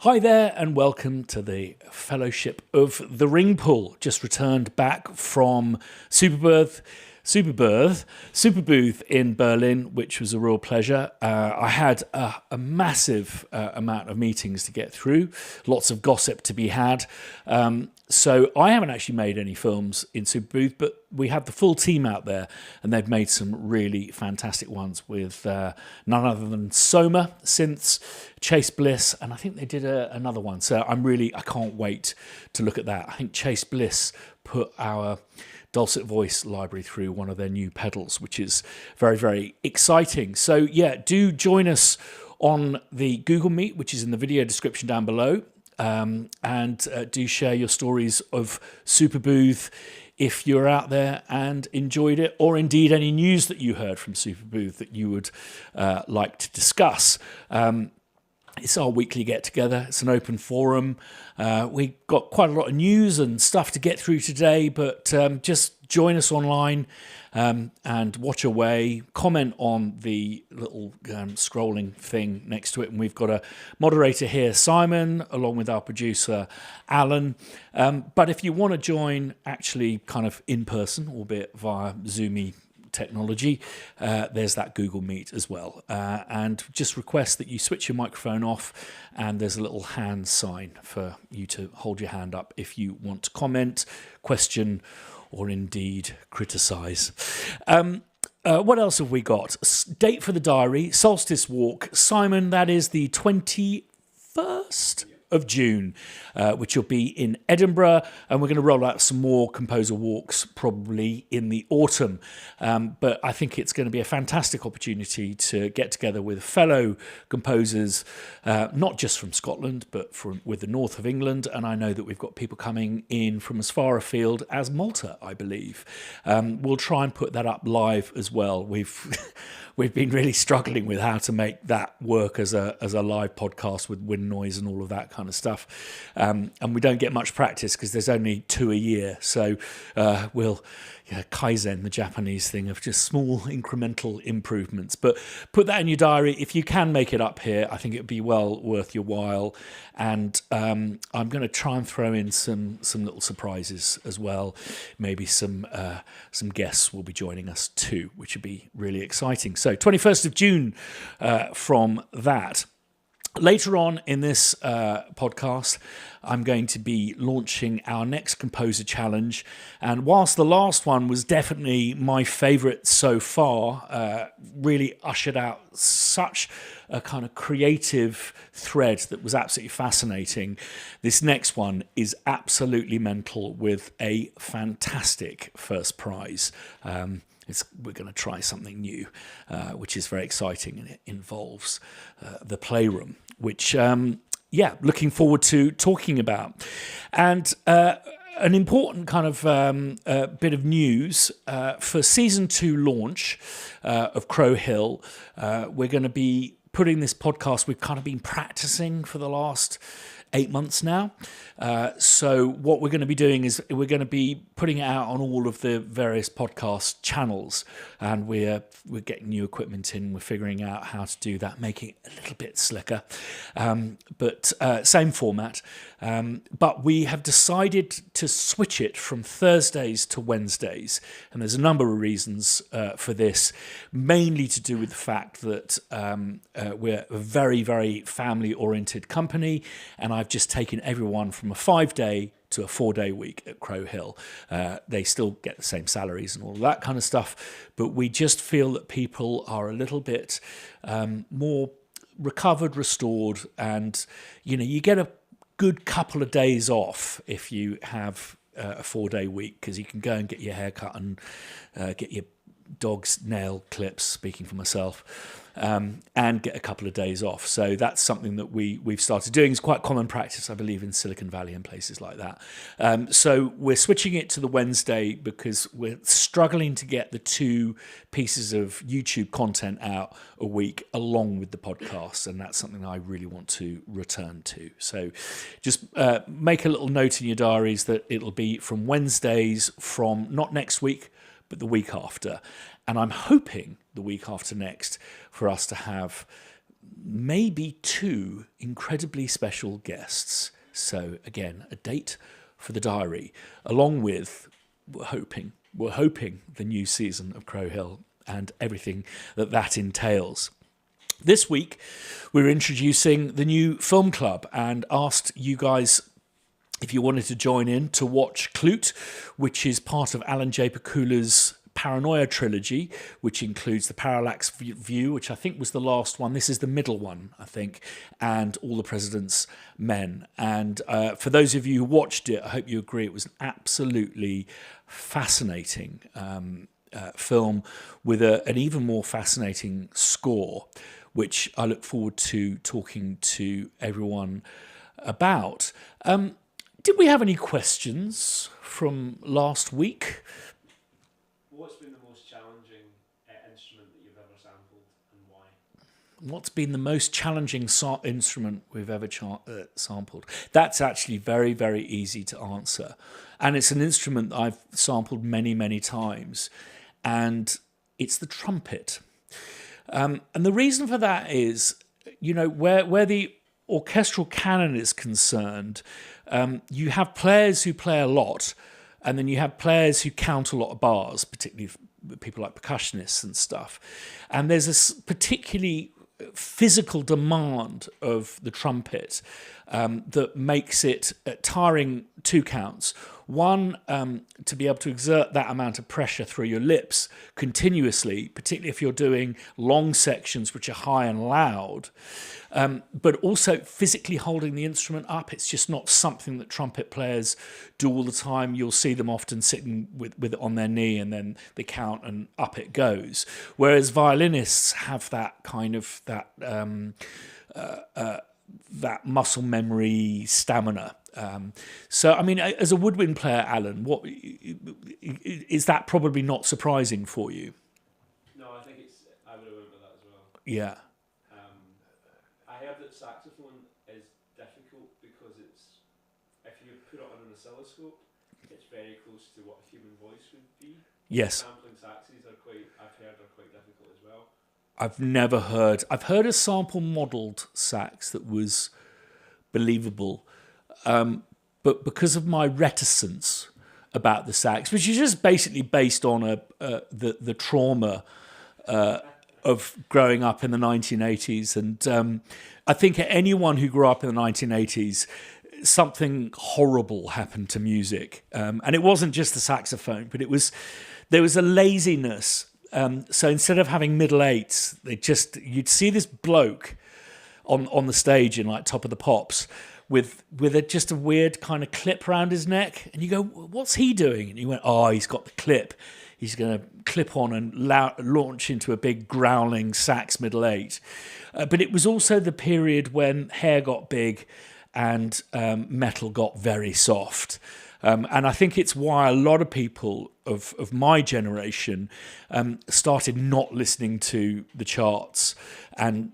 Hi there and welcome to the Fellowship of the Ring Pool. Just returned back from Superbooth in Berlin, which was a real pleasure. I had a massive amount of meetings to get through, lots of gossip to be had. So I haven't actually made any films in Superbooth, but we have the full team out there, and they've made some really fantastic ones with none other than Soma, Synths, Chase Bliss, and I think they did another one. So I can't wait to look at that. I think Chase Bliss put our dulcet voice library through one of their new pedals, which is very, very exciting. So yeah, do join us on the Google Meet, which is in the video description down below. And do share your stories of Superbooth if you're out there and enjoyed it, or indeed any news that you heard from Superbooth that you would like to discuss. It's our weekly get-together. It's an open forum. We got quite a lot of news and stuff to get through today, but just join us online and watch away. Comment on the little scrolling thing next to it, and we've got a moderator here, Simon, along with our producer, Alan. But if you want to join actually kind of in person, albeit via Zoomy technology, there's that Google Meet as well, and just request that you switch your microphone off, and there's a little hand sign for you to hold your hand up if you want to comment, question, or indeed criticize. What else have we got? Date for the diary, Solstice Walk. Simon, that is the 21st of June, which will be in Edinburgh, and we're going to roll out some more composer walks probably in the autumn. But I think it's going to be a fantastic opportunity to get together with fellow composers, not just from Scotland, but with the north of England. And I know that we've got people coming in from as far afield as Malta, I believe. We'll try and put that up live as well. We've been really struggling with how to make that work as a live podcast with wind noise and all of that kind of stuff. And we don't get much practice because there's only 2 a year. So we'll Kaizen, the Japanese thing of just small incremental improvements. But put that in your diary. If you can make it up here, I think it'd be well worth your while. And I'm going to try and throw in some little surprises as well. Maybe some guests will be joining us too, which would be really exciting. So 21st of June from that. Later on in this podcast, I'm going to be launching our next Composer Challenge. And whilst the last one was definitely my favourite so far, really ushered out such a kind of creative thread that was absolutely fascinating, this next one is absolutely mental with a fantastic first prize. We're going to try something new, which is very exciting, and it involves the Playroom, which, looking forward to talking about. And an important kind of bit of news for Season 2 launch of Crow Hill, we're going to be putting this podcast, we've kind of been practicing for the last 8 months now. So what we're going to be doing is we're going to be putting it out on all of the various podcast channels, and we're getting new equipment in. We're figuring out how to do that, making it a little bit slicker, but same format. But we have decided to switch it from Thursdays to Wednesdays, and there's a number of reasons for this, mainly to do with the fact that we're a very, very family-oriented company, and I've just taken everyone from a 5-day to a 4-day week at Crow Hill. They still get the same salaries and all of that kind of stuff, but we just feel that people are a little bit more recovered, restored, and you get a good couple of days off if you have a 4-day week, because you can go and get your hair cut and get your dog's nail clips, speaking for myself, and get a couple of days off. So that's something that we've started doing. It's quite common practice, I believe, in Silicon Valley and places like that. So we're switching it to the Wednesday because we're struggling to get the 2 pieces of YouTube content out a week along with the podcast, and that's something I really want to return to. So just make a little note in your diaries that it'll be from Wednesdays from not next week, but the week after. And I'm hoping the week after next for us to have maybe 2 incredibly special guests. So again, a date for the diary, along with, we're hoping the new season of Crow Hill and everything that entails. This week, we're introducing the new film club and asked you guys if you wanted to join in to watch Clute, which is part of Alan J. Pakula's Paranoia trilogy, which includes The Parallax View, which I think was the last one. This is the middle one, I think, and All the President's Men. And for those of you who watched it, I hope you agree it was an absolutely fascinating film with an even more fascinating score, which I look forward to talking to everyone about. Did we have any questions from last week? What's been the most challenging instrument that you've ever sampled, and why? What's been the most challenging instrument we've ever sampled? That's actually very, very easy to answer. And it's an instrument I've sampled many, many times. And it's the trumpet. And the reason for that is, where the orchestral canon is concerned, you have players who play a lot, and then you have players who count a lot of bars, particularly people like percussionists and stuff. And there's a particularly physical demand of the trumpet that makes it tiring 2 counts. One, to be able to exert that amount of pressure through your lips continuously, particularly if you're doing long sections which are high and loud, but also physically holding the instrument up. It's just not something that trumpet players do all the time. You'll see them often sitting with it on their knee, and then they count and up it goes. Whereas violinists have that kind of that muscle memory stamina. So, I mean, as a woodwind player, Alan, what is that probably not surprising for you? No, I think I would have went with that as well. Yeah. I heard that saxophone is difficult because if you put it on an oscilloscope, it's very close to what a human voice would be. Yes. Sampling saxes I've heard are quite difficult as well. I've heard a sample modelled sax that was believable, but because of my reticence about the sax, which is just basically based on the trauma of growing up in the 1980s, and I think anyone who grew up in the 1980s, something horrible happened to music, and it wasn't just the saxophone, but there was a laziness. So instead of having middle eights, you'd see this bloke on the stage in like Top of the Pops with just a weird kind of clip around his neck, and you go, what's he doing? And he went, he's got the clip. He's going to clip on and launch into a big growling sax middle eight. But it was also the period when hair got big and metal got very soft. And I think it's why a lot of people of my generation started not listening to the charts, and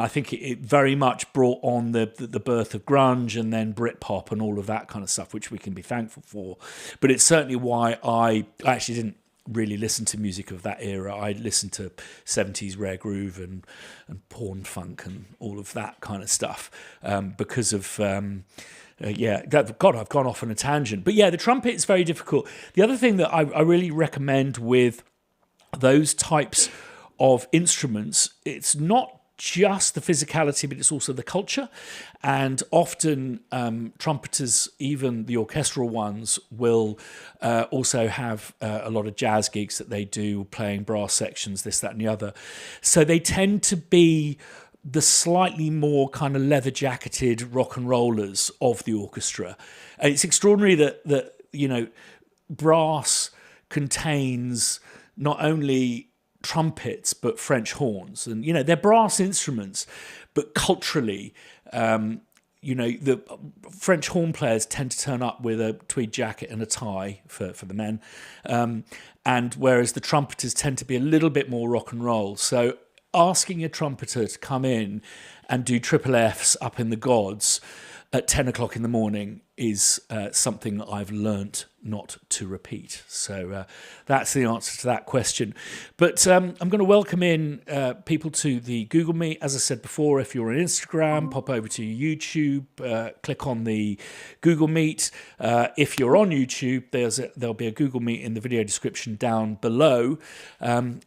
I think it very much brought on the birth of grunge and then Britpop and all of that kind of stuff, which we can be thankful for. But it's certainly why I actually didn't really listen to music of that era. I listened to 70s rare groove and porn funk and all of that kind of stuff because of... God, I've gone off on a tangent. But yeah, the trumpet is very difficult. The other thing that I really recommend with those types of instruments, it's not just the physicality, but it's also the culture. And often trumpeters, even the orchestral ones, will also have a lot of jazz gigs that they do, playing brass sections, this, that, and the other. So they tend to be the slightly more kind of leather-jacketed rock and rollers of the orchestra. And it's extraordinary that brass contains not only trumpets but French horns, and they're brass instruments, but culturally, the French horn players tend to turn up with a tweed jacket and a tie for the men, and whereas the trumpeters tend to be a little bit more rock and roll. So asking a trumpeter to come in and do triple Fs up in the gods at 10 o'clock in the morning is something that I've learnt not to repeat. So that's the answer to that question. But I'm going to welcome in people to the Google Meet. As I said before, if you're on Instagram, pop over to YouTube, click on the Google Meet. If you're on YouTube, there'll be a Google Meet in the video description down below.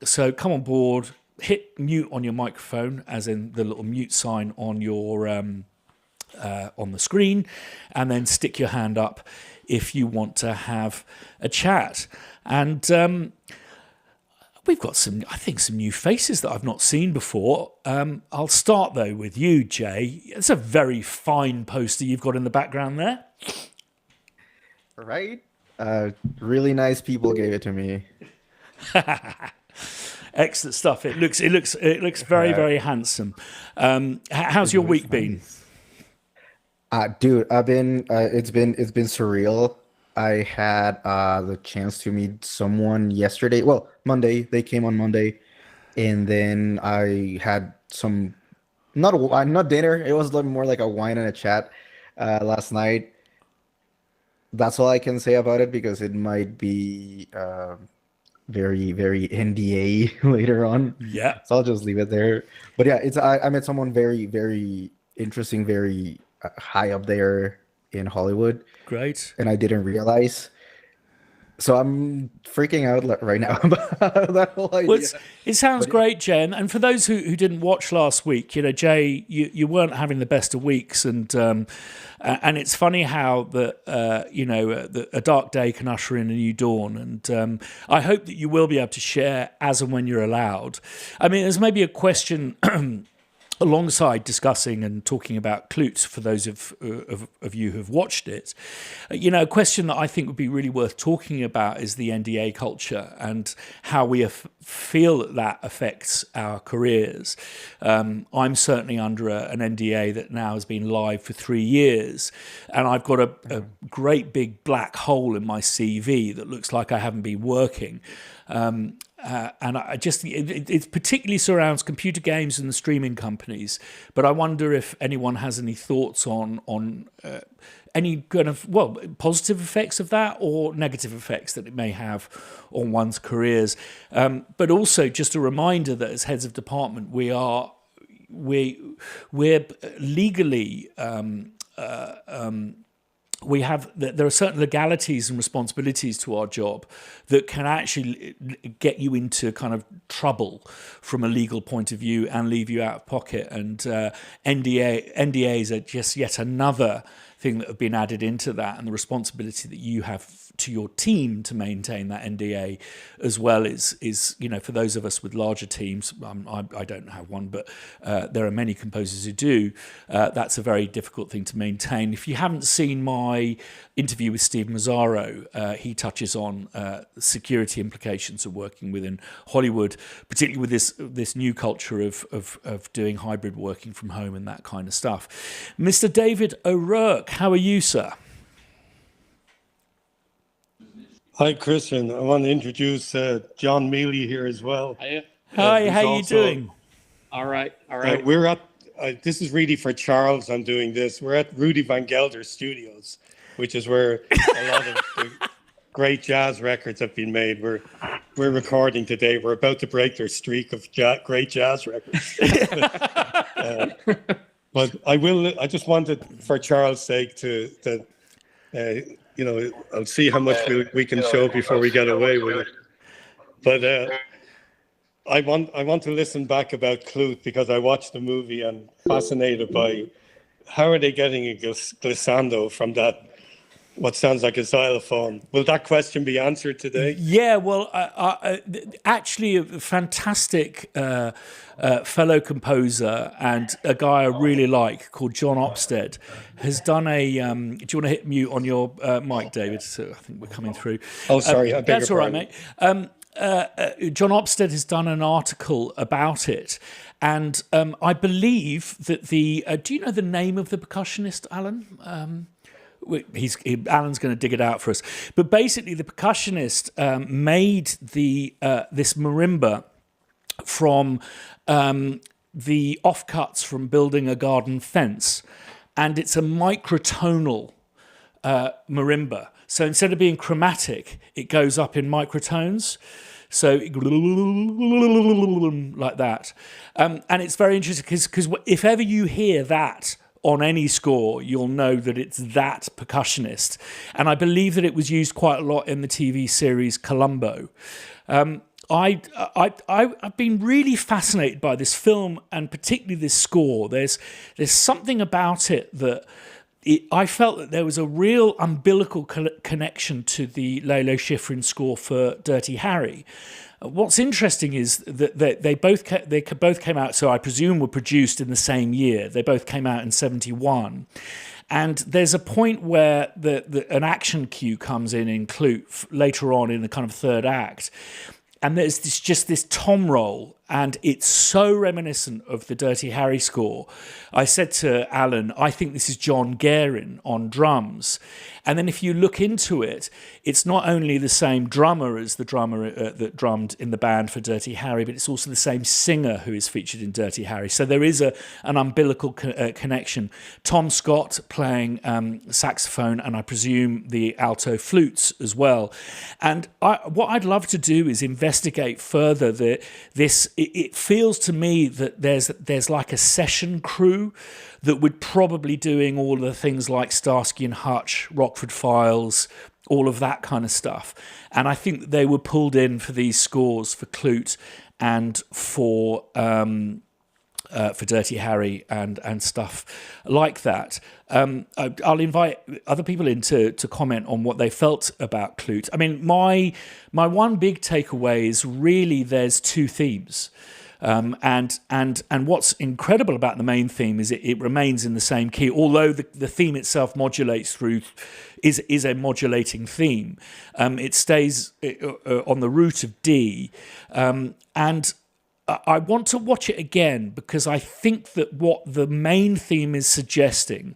So come on board, hit mute on your microphone, as in the little mute sign on your on the screen, and then stick your hand up if you want to have a chat. And we've got some new faces that I've not seen before. I'll start though with you, Jay. It's a very fine poster you've got in the background there. Right? Really nice people gave it to me. Excellent stuff. It looks very, very handsome. How's your week been? Dude, it's been surreal. I had the chance to meet someone yesterday. Well, Monday. They came on Monday, and then I had some not dinner. It was more like a wine and a chat last night. That's all I can say about it because it might be very, very NDA later on. Yeah. So I'll just leave it there. But yeah, I met someone very, very interesting, very high up there in Hollywood. Great. And I didn't realize. So I'm freaking out right now about that whole idea. Well, it sounds great, Jen. And for those who didn't watch last week, Jay, you weren't having the best of weeks, and it's funny how a dark day can usher in a new dawn. And I hope that you will be able to share as and when you're allowed. I mean, there's maybe a question alongside discussing and talking about Clute, for those of you who've watched it, a question that I think would be really worth talking about is the NDA culture and how we feel that affects our careers. I'm certainly under an NDA that now has been live for 3 years, and I've got a great big black hole in my CV that looks like I haven't been working. And it particularly surrounds computer games and the streaming companies. But I wonder if anyone has any thoughts on any kind of, positive effects of that or negative effects that it may have on one's careers. But also just a reminder that as heads of department, we're legally there are certain legalities and responsibilities to our job that can actually get you into kind of trouble from a legal point of view and leave you out of pocket. And NDAs are just yet another thing that have been added into that, and the responsibility that you have to your team to maintain that NDA as well is for those of us with larger teams. I don't have one, but there are many composers who do. That's a very difficult thing to maintain. If you haven't seen my interview with Steve Mazzaro, he touches on security implications of working within Hollywood, particularly with this new culture of doing hybrid working from home and that kind of stuff. Mr. David O'Rourke, how are you, sir? Hi, Christian. I want to introduce John Mealy here as well. Hi, how are you doing? All right. We're at, this is really for Charles, I'm doing this. We're at Rudy Van Gelder Studios, which is where a lot of the great jazz records have been made. We're recording today. We're about to break their streak of great jazz records. But I just wanted, for Charles' sake, I'll see how much we can show before we get away with it. But I want to listen back about Clute because I watched the movie and fascinated by how are they getting a glissando from that, what sounds like a xylophone. Will that question be answered today? Yeah, well, actually, a fantastic fellow composer and a guy I really like called John Opstead has done a. Do you want to hit mute on your mic, David? So I think we're coming through. Oh, sorry. That's all right, mate. John Opstead has done an article about it, and I believe that do you know the name of the percussionist, Alan? Alan's going to dig it out for us. But basically, the percussionist made this marimba from the offcuts from building a garden fence. and it's a microtonal marimba. So instead of being chromatic, it goes up in microtones. So like that. And it's very interesting because if ever you hear that on any score, you'll know that it's that percussionist. And I believe that it was used quite a lot in the TV series Columbo. I've been really fascinated by this film and particularly this score. There's something about it that I felt that there was a real umbilical connection to the Lalo Schifrin score for Dirty Harry. What's interesting is that they both came out, so I presume were produced in the same year. They both came out in 1971. And there's a point where an action cue comes in Clute later on in the kind of third act. And there's just this tom roll, and it's so reminiscent of the Dirty Harry score. I said to Alan, I think this is John Guerin on drums. And then if you look into it, it's not only the same drummer as the drummer that drummed in the band for Dirty Harry, but it's also the same singer who is featured in Dirty Harry. So there is an umbilical connection. Tom Scott playing saxophone, and I presume the alto flutes as well. And what I'd love to do is investigate further this. It feels to me that there's like a session crew that would probably doing all of the things like Starsky and Hutch, Rockford Files, all of that kind of stuff. And I think that they were pulled in for these scores for Clute and for Dirty Harry and stuff like that. I'll invite other people in to comment on what they felt about Clute. I mean, my one big takeaway is really there's two themes. And what's incredible about the main theme is it remains in the same key, although the theme itself modulates through, is a modulating theme. It stays on the root of D, and I want to watch it again because I think that what the main theme is suggesting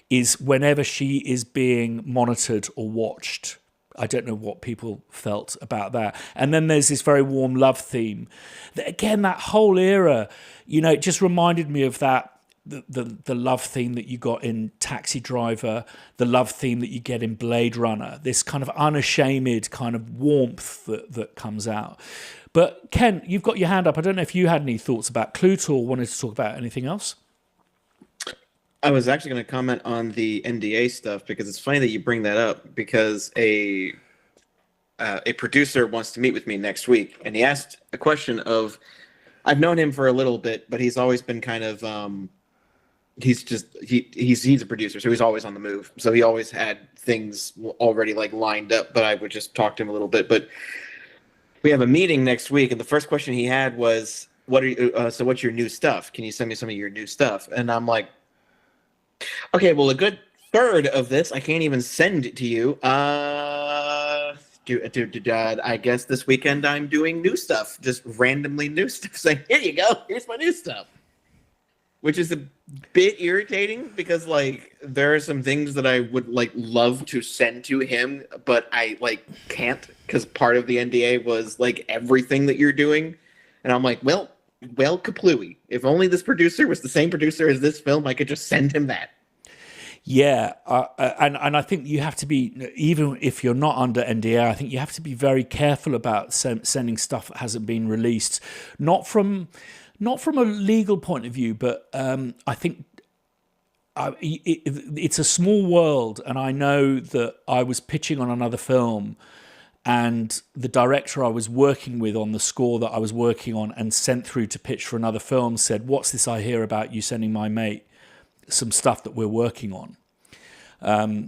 is whenever she is being monitored or watched. I don't know what people felt about that. And then there's this very warm love theme. Again, that whole era, it just reminded me of that, the love theme that you got in Taxi Driver, the love theme that you get in Blade Runner, this kind of unashamed kind of warmth that comes out. But Ken, you've got your hand up. I don't know if you had any thoughts about Clute or wanted to talk about anything else. I was actually going to comment on the NDA stuff because it's funny that you bring that up because a producer wants to meet with me next week, and he asked a question of, I've known him for a little bit, but he's always been kind of he's a producer, so he's always on the move. So he always had things already like lined up, but I would just talk to him a little bit. But we have a meeting next week, and the first question he had was, what's your new stuff? Can you send me some of your new stuff? And I'm like, okay, well, a good third of this I can't even send it to you. I guess this weekend I'm doing new stuff, just randomly new stuff. Saying, here you go, here's my new stuff. Which is a bit irritating because, like, there are some things that I would, like, love to send to him, but I, like, can't because part of the NDA was, like, everything that you're doing. And I'm like, well, Kaplooey. If only this producer was the same producer as this film, I could just send him that. Yeah, and I think you have to be, even if you're not under NDA, I think you have to be very careful about sending stuff that hasn't been released, not from a legal point of view, but I think it's a small world, and I know that I was pitching on another film, and the director I was working with on the score that I was working on and sent through to pitch for another film said, what's this I hear about you sending my mate some stuff that we're working on?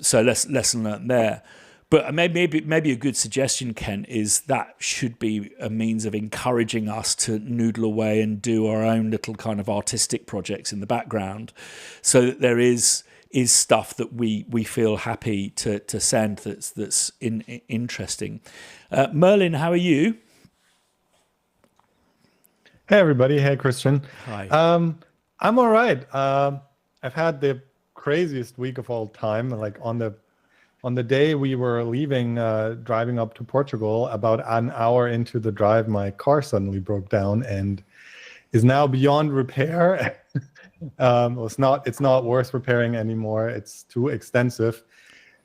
So lesson learned there. But maybe a good suggestion, Ken, is that should be a means of encouraging us to noodle away and do our own little kind of artistic projects in the background, so that there is stuff that we feel happy to send that's interesting. Merlin, how are you? Hey everybody. Hey Christian. Hi. I'm all right. I've had the craziest week of all time. Like on the day we were leaving, driving up to Portugal, about an hour into the drive, my car suddenly broke down and is now beyond repair. It's not worth repairing anymore. It's too extensive.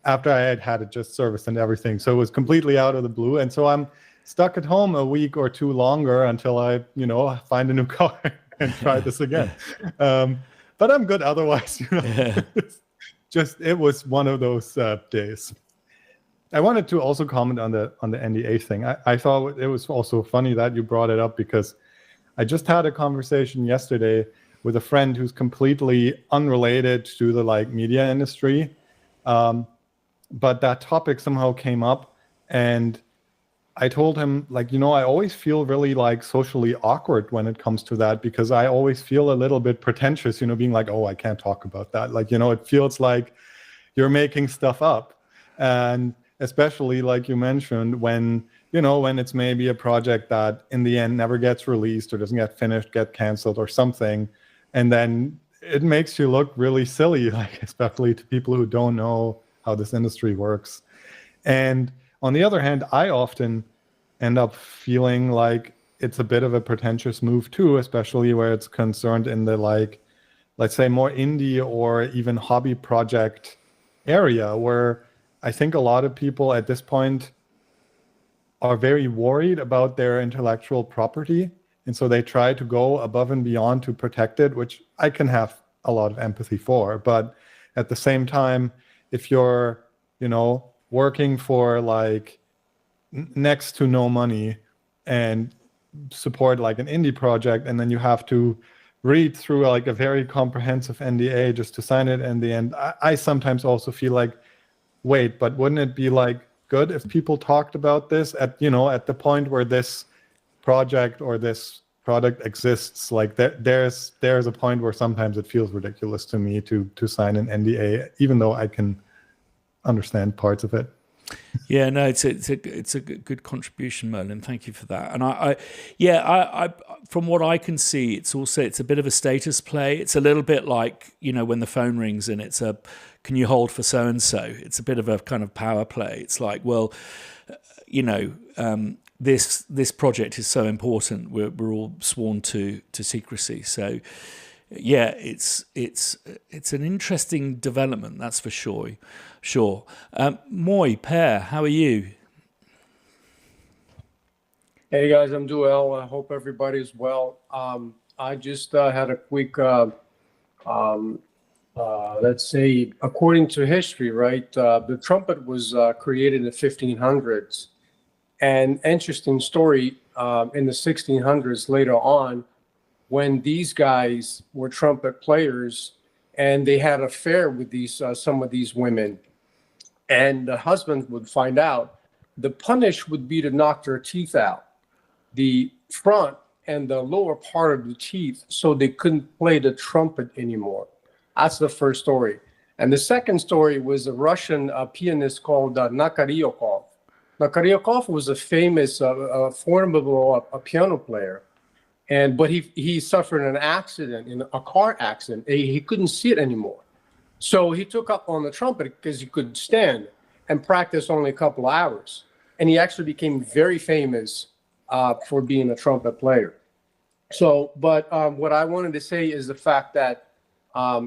After I had had it just serviced and everything, so it was completely out of the blue, and so I'm stuck at home a week or two longer until I, find a new car and try this again. But I'm good otherwise. It was one of those days. I wanted to also comment on the NDA thing. I thought it was also funny that you brought it up, because I just had a conversation yesterday with a friend who's completely unrelated to the media industry. But that topic somehow came up, and I told him, I always feel really socially awkward when it comes to that, because I always feel a little bit pretentious, being like, oh, I can't talk about that. It feels like you're making stuff up. And especially like you mentioned, when it's maybe a project that in the end never gets released or doesn't get finished, get canceled or something. And then it makes you look really silly, especially to people who don't know how this industry works. And on the other hand, I often end up feeling like it's a bit of a pretentious move too, especially where it's concerned in the let's say more indie or even hobby project area, where I think a lot of people at this point are very worried about their intellectual property. And so they try to go above and beyond to protect it, which I can have a lot of empathy for. But at the same time, if you're, working for next to no money and support an indie project, and then you have to read through a very comprehensive NDA just to sign it in the end, I sometimes also feel wait, but wouldn't it be good if people talked about this at the point where this project or this product exists? There's a point where sometimes it feels ridiculous to me to sign an NDA, even though I can understand parts of it. Yeah, no, it's a good contribution, Merlin. Thank you for that. And I from what I can see, it's a bit of a status play. It's a little bit like, when the phone rings and it's can you hold for so and so? It's a bit of a kind of power play. It's like, well, this project is so important. We're all sworn to secrecy. So yeah, it's an interesting development, that's for sure. Moy, Per, how are you? Hey guys, I'm doing well. I hope everybody's well. I just had a quick, let's say, according to history, right? The trumpet was created in the 1500s. And interesting story, in the 1600s later on, when these guys were trumpet players and they had an affair with some of these women, and the husband would find out, the punish would be to knock their teeth out, the front and the lower part of the teeth, so they couldn't play the trumpet anymore. That's the first story. And the second story was a Russian pianist called Nakaryokov. Nakaryokov was a famous, formidable piano player. But he suffered an accident, in a car accident. He couldn't see it anymore. So he took up on the trumpet because he could stand and practice only a couple of hours. And he actually became very famous for being a trumpet player. So, but what I wanted to say is the fact that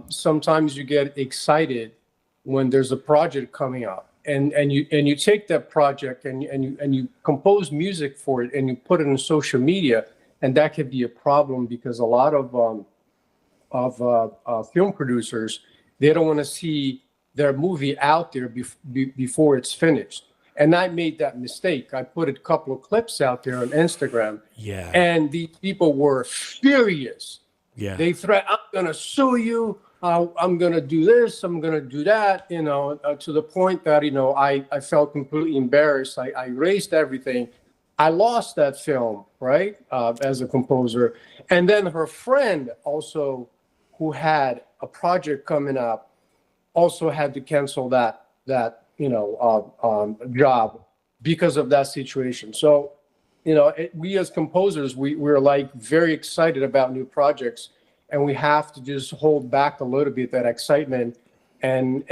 sometimes you get excited when there's a project coming up, and you take that project and you compose music for it and you put it on social media. And that could be a problem because a lot of film producers, they don't want to see their movie out there before it's finished. And I made that mistake. I put a couple of clips out there on Instagram. Yeah. And these people were furious. Yeah. They threatened, I'm going to sue you. I'm going to do this. I'm going to do that, to the point that, I felt completely embarrassed. I erased everything. I lost that film, right, as a composer. And then her friend also, who had a project coming up, also had to cancel that job because of that situation. So, we as composers, we're very excited about new projects, and we have to just hold back a little bit that excitement and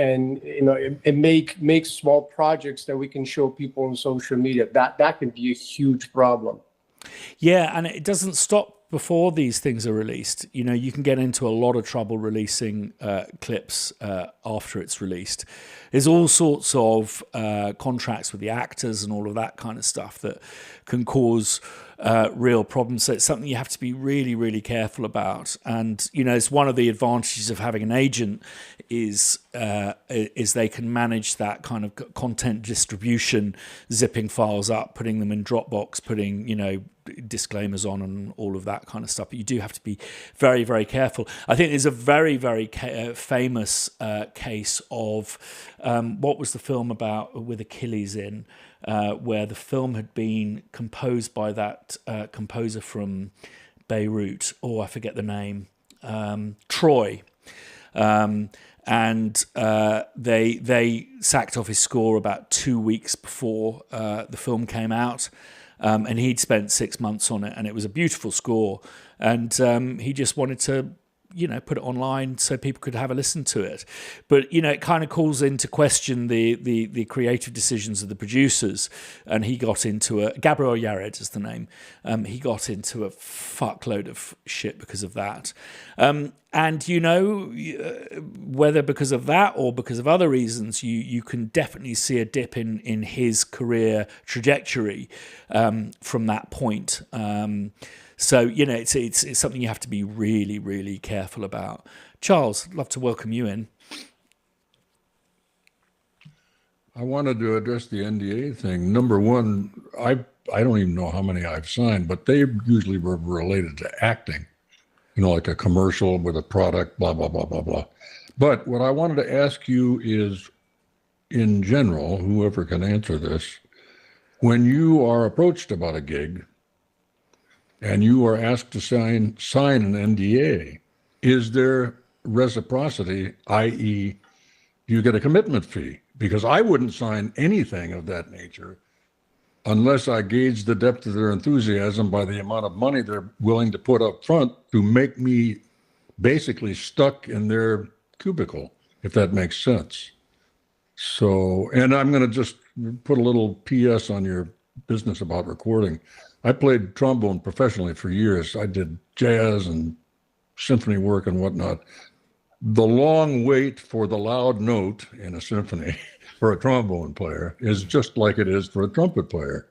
make small projects that we can show people on social media. That can be a huge problem. Yeah, and it doesn't stop before these things are released, you know, you can get into a lot of trouble releasing clips after it's released. There's all sorts of contracts with the actors and all of that kind of stuff that can cause real problems. So it's something you have to be really, really careful about. And, you know, it's one of the advantages of having an agent is they can manage that kind of content distribution, zipping files up, putting them in Dropbox, putting, you know, disclaimers on and all of that kind of stuff. But you do have to be very, very careful. I think there's a very, very famous case of what was the film about with Achilles in, where the film had been composed by that composer from Beirut, I forget the name, Troy. And they sacked off his score about 2 weeks before the film came out. And he'd spent 6 months on it, and it was a beautiful score. And he just wanted to, you know, put it online so people could have a listen to it. But, you know, it kind of calls into question the creative decisions of the producers. And he got into Gabriel Yared is the name. He got into a fuckload of shit because of that. And, you know, whether because of that or because of other reasons, you can definitely see a dip in his career trajectory from that point. So, you know, it's something you have to be really, really careful about. Charles, I'd love to welcome you in. I wanted to address the NDA thing. Number one, I don't even know how many I've signed, but they usually were related to acting. You know, like a commercial with a product, blah, blah, blah, blah, blah. But what I wanted to ask you is, in general, whoever can answer this, when you are approached about a gig and you are asked to sign an NDA, is there reciprocity, i.e., do you get a commitment fee? Because I wouldn't sign anything of that nature unless I gauge the depth of their enthusiasm by the amount of money they're willing to put up front to make me basically stuck in their cubicle, if that makes sense. So, and I'm going to just put a little PS on your business about recording. I played trombone professionally for years. I did jazz and symphony work and whatnot. The long wait for the loud note in a symphony for a trombone player is just like it is for a trumpet player.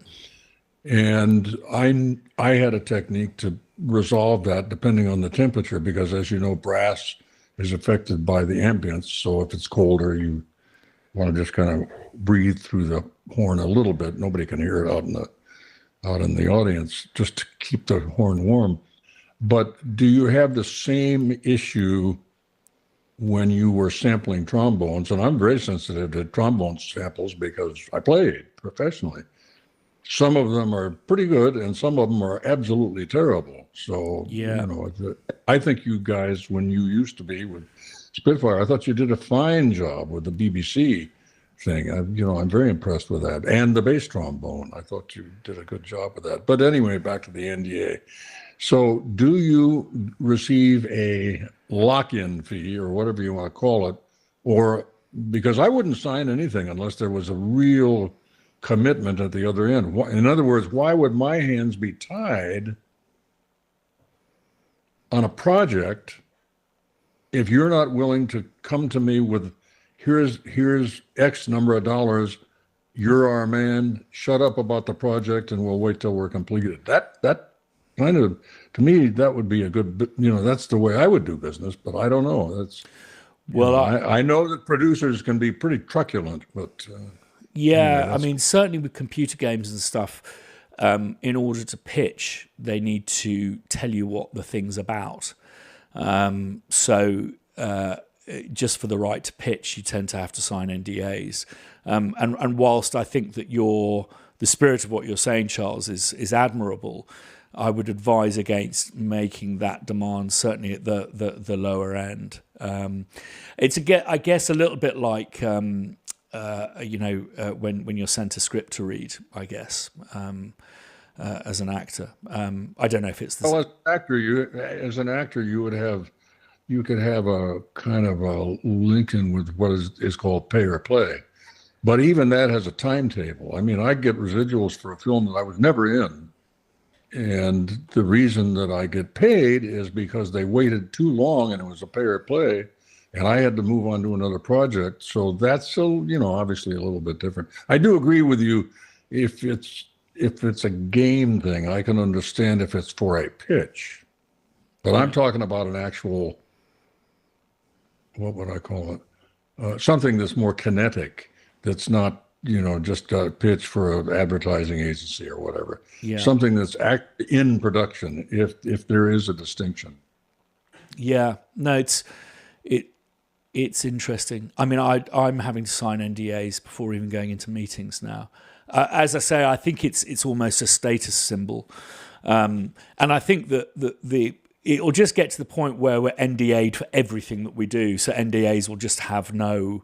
And I had a technique to resolve that depending on the temperature, because as you know, brass is affected by the ambience. So if it's colder, you want to just kind of breathe through the horn a little bit. Nobody can hear it out in the audience, just to keep the horn warm. But do you have the same issue when you were sampling trombones? And I'm very sensitive to trombone samples because I played professionally. Some of them are pretty good and some of them are absolutely terrible. So, yeah, you know, I think you guys, when you used to be with Spitfire, I thought you did a fine job with the BBC thing. I'm very impressed with that. And the bass trombone, I thought you did a good job with that. But anyway, back to the NDA. So do you receive a lock-in fee or whatever you want to call it? Or, because I wouldn't sign anything unless there was a real commitment at the other end. In other words, why would my hands be tied on a project if you're not willing to come to me with, here's X number of dollars, you're our man, shut up about the project and we'll wait till we're completed. That kind of, to me, that would be a good, that's the way I would do business, but I don't know. I know that producers can be pretty truculent, but yeah, I mean, certainly with computer games and stuff, in order to pitch, they need to tell you what the thing's about. So just for the right to pitch, you tend to have to sign NDAs. And whilst I think that the spirit of what you're saying, Charles, is admirable, I would advise against making that demand, certainly at the lower end. It's I guess a little bit like when you're sent a script to read, I guess, as an actor. I don't know if it's the well, as an actor, you could have a kind of a link-in with what is called pay or play. But even that has a timetable. I mean, I get residuals for a film that I was never in. And the reason that I get paid is because they waited too long and it was a pay or play, and I had to move on to another project. So that's obviously a little bit different. I do agree with you. If it's a game thing, I can understand if it's for a pitch, but I'm talking about an actual, what would I call it? Something that's more kinetic. That's not just a pitch for an advertising agency or whatever. Yeah. Something that's in production, if there is a distinction. Yeah, no, it's interesting. I mean, I'm having to sign NDAs before even going into meetings now. As I say, I think it's almost a status symbol, and I think that it'll just get to the point where we're NDA'd for everything that we do. So NDAs will just have no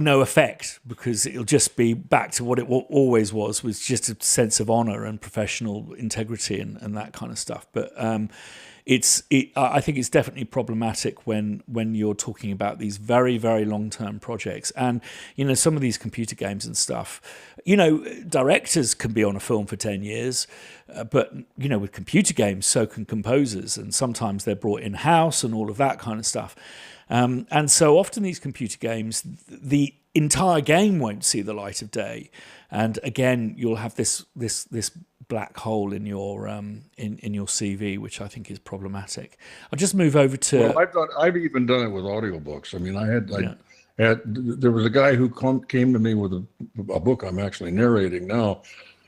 effect, because it'll just be back to what it always was just a sense of honor and professional integrity and that kind of stuff. But I think it's definitely problematic when you're talking about these very, very long-term projects. And, some of these computer games and stuff, directors can be on a film for 10 years, but, with computer games, so can composers. And sometimes they're brought in-house and all of that kind of stuff. And so often these computer games, the entire game won't see the light of day. And again, you'll have this black hole in your in your CV, which I think is problematic. I'll just move over to. Well, I've even done it with audiobooks. I mean, there was a guy who came to me with a book I'm actually narrating now,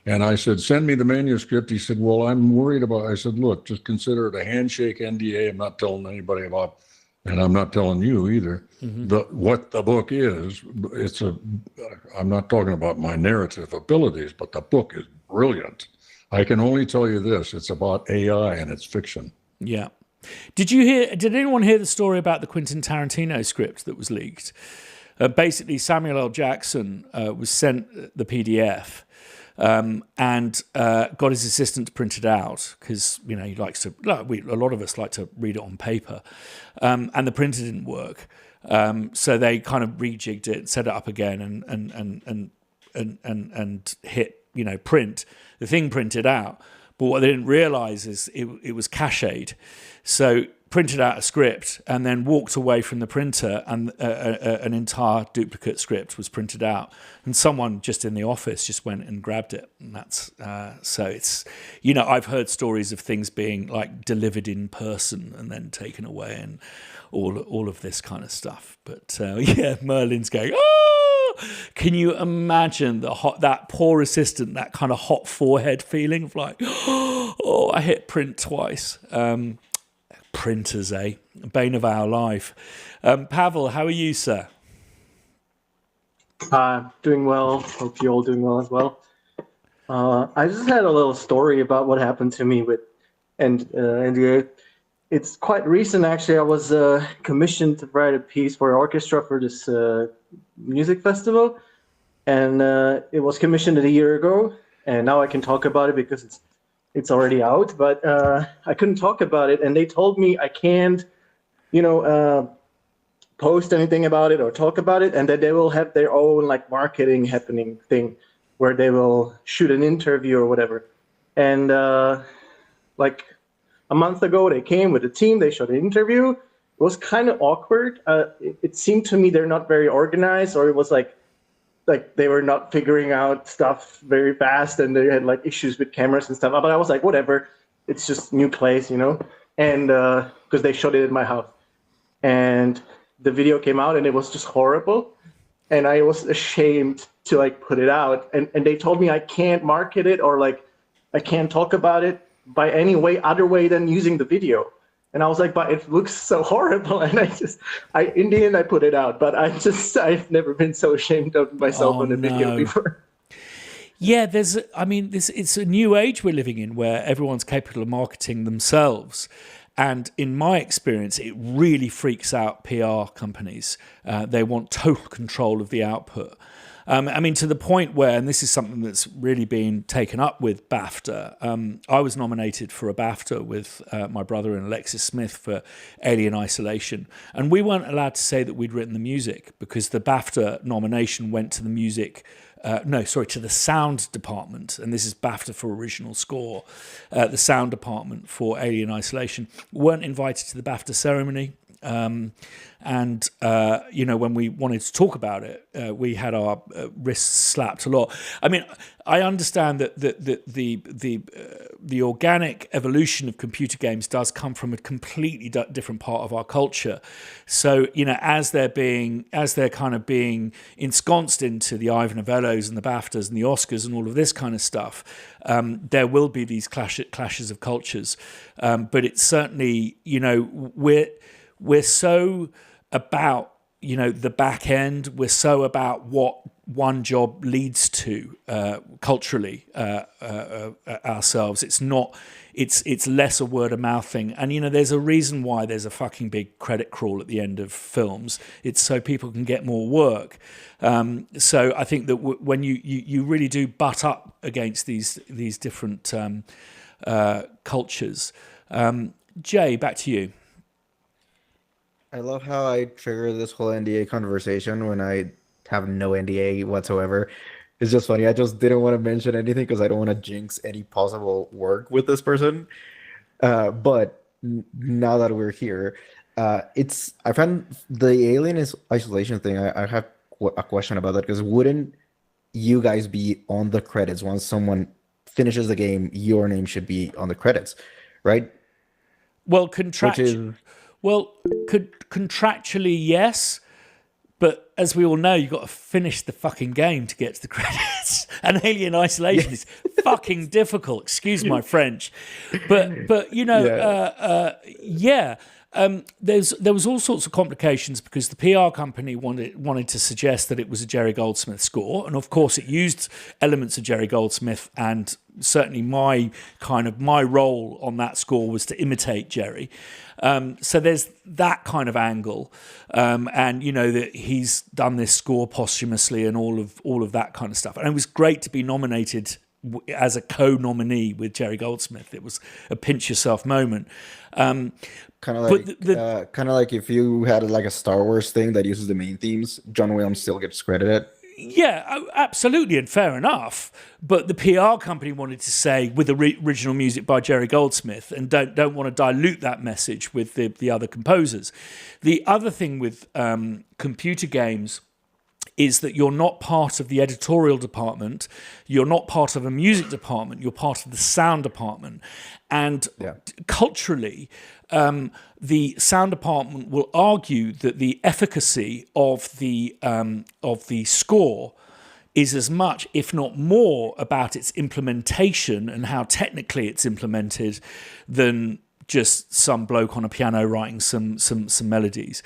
and I said, "Send me the manuscript." He said, "Well, I'm worried about." I said, "Look, just consider it a handshake NDA. I'm not telling anybody about." And I'm not telling you either what the book is. I'm not talking about my narrative abilities, but the book is brilliant. I can only tell you this: it's about AI and it's fiction. Yeah. Did anyone hear the story about the Quentin Tarantino script that was leaked? Basically, Samuel L. Jackson was sent the PDF. And got his assistant to print it out, because he likes to. A lot of us like to read it on paper, and the printer didn't work. So they kind of rejigged it, set it up again, and hit print. The thing printed out, but what they didn't realize is it was cached. So printed out a script and then walked away from the printer, and an entire duplicate script was printed out, and someone just in the office just went and grabbed it. And that's so it's I've heard stories of things being like delivered in person and then taken away, and all of this kind of stuff. But Merlin's going, oh, can you imagine that poor assistant, that kind of hot forehead feeling of like, oh, I hit print twice. Printers, bane of our life. Pavel, how are you, sir? Doing well. Hope you're all doing well as well. I just had a little story about what happened to me with NDA. It's quite recent, actually. I was commissioned to write a piece for an orchestra for this music festival, and it was commissioned a year ago, and now I can talk about it because it's already out, but I couldn't talk about it, and they told me I can't, post anything about it or talk about it, and that they will have their own marketing happening thing where they will shoot an interview or whatever. And a month ago, they came with a team, they shot an interview. It was kind of awkward. It seemed to me they're not very organized, or it was like they were not figuring out stuff very fast, and they had issues with cameras and stuff. But I was like, whatever, it's just new place, and because they shot it in my house. And the video came out and it was just horrible. And I was ashamed to put it out. And they told me I can't market it, or I can't talk about it by any other way than using the video. And I was like, but it looks so horrible. And in the end, I put it out. But I've never been so ashamed of myself on a video before. Yeah, it's a new age we're living in where everyone's capable of marketing themselves. And in my experience, it really freaks out PR companies. They want total control of the output. I mean, to the point where, and this is something that's really been taken up with BAFTA. I was nominated for a BAFTA with my brother and Alexis Smith for Alien Isolation, and we weren't allowed to say that we'd written the music because the BAFTA nomination went to the music. To the sound department, and this is BAFTA for original score. The sound department for Alien Isolation weren't invited to the BAFTA ceremony. When we wanted to talk about it, we had our wrists slapped a lot. I mean, I understand that the organic evolution of computer games does come from a completely different part of our culture. So, as they're kind of being ensconced into the Ivor Novellos and the BAFTAs and the Oscars and all of this kind of stuff, there will be these clashes of cultures. But it's certainly, we're so about, the back end. We're so about what one job leads to culturally ourselves. It's not. It's less a word of mouth thing. And there's a reason why there's a fucking big credit crawl at the end of films. It's so people can get more work. So I think that when you really do butt up against these different cultures. Jay, back to you. I love how I trigger this whole NDA conversation when I have no NDA whatsoever. It's just funny. I just didn't want to mention anything because I don't want to jinx any possible work with this person. But now that we're here, I found the Alien Isolation thing. I have a question about that because wouldn't you guys be on the credits once someone finishes the game? Your name should be on the credits, right? Well, contractually, yes, but as we all know, you've got to finish the fucking game to get to the credits. And Alien Isolation is fucking difficult. Excuse my French, but there was all sorts of complications because the PR company wanted to suggest that it was a Jerry Goldsmith score, and of course it used elements of Jerry Goldsmith, and certainly my role on that score was to imitate Jerry. So there's that kind of angle, and that he's done this score posthumously and all of that kind of stuff. And it was great to be nominated as a co-nominee with Jerry Goldsmith. It was a pinch yourself moment. Kind of like if you had like a Star Wars thing that uses the main themes, John Williams still gets credited. Yeah, absolutely, and fair enough. But the PR company wanted to say with the original music by Jerry Goldsmith, and don't want to dilute that message with the other composers. The other thing with computer games is that you're not part of the editorial department, you're not part of a music department, you're part of the sound department. And culturally, the sound department will argue that the efficacy of the score is as much, if not more, about its implementation and how technically it's implemented than just some bloke on a piano writing some melodies.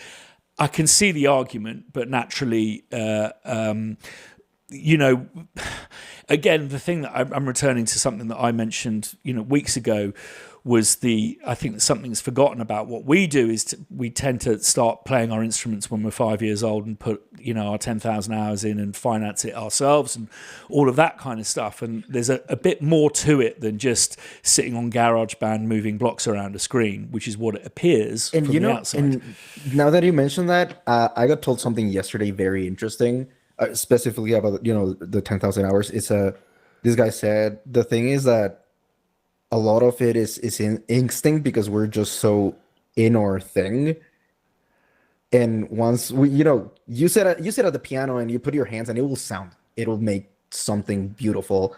I can see the argument, but naturally, again, the thing that I'm returning to something that I mentioned, weeks ago, was I think that something's forgotten about what we do is we tend to start playing our instruments when we're 5 years old and put, our 10,000 hours in and finance it ourselves and all of that kind of stuff. And there's a bit more to it than just sitting on GarageBand moving blocks around a screen, which is what it appears from the outside. And now that you mentioned that, I got told something yesterday very interesting, specifically about, the 10,000 hours. This guy said, the thing is that a lot of it is in instinct because we're just so in our thing. And once you sit at the piano and you put your hands and it'll make something beautiful,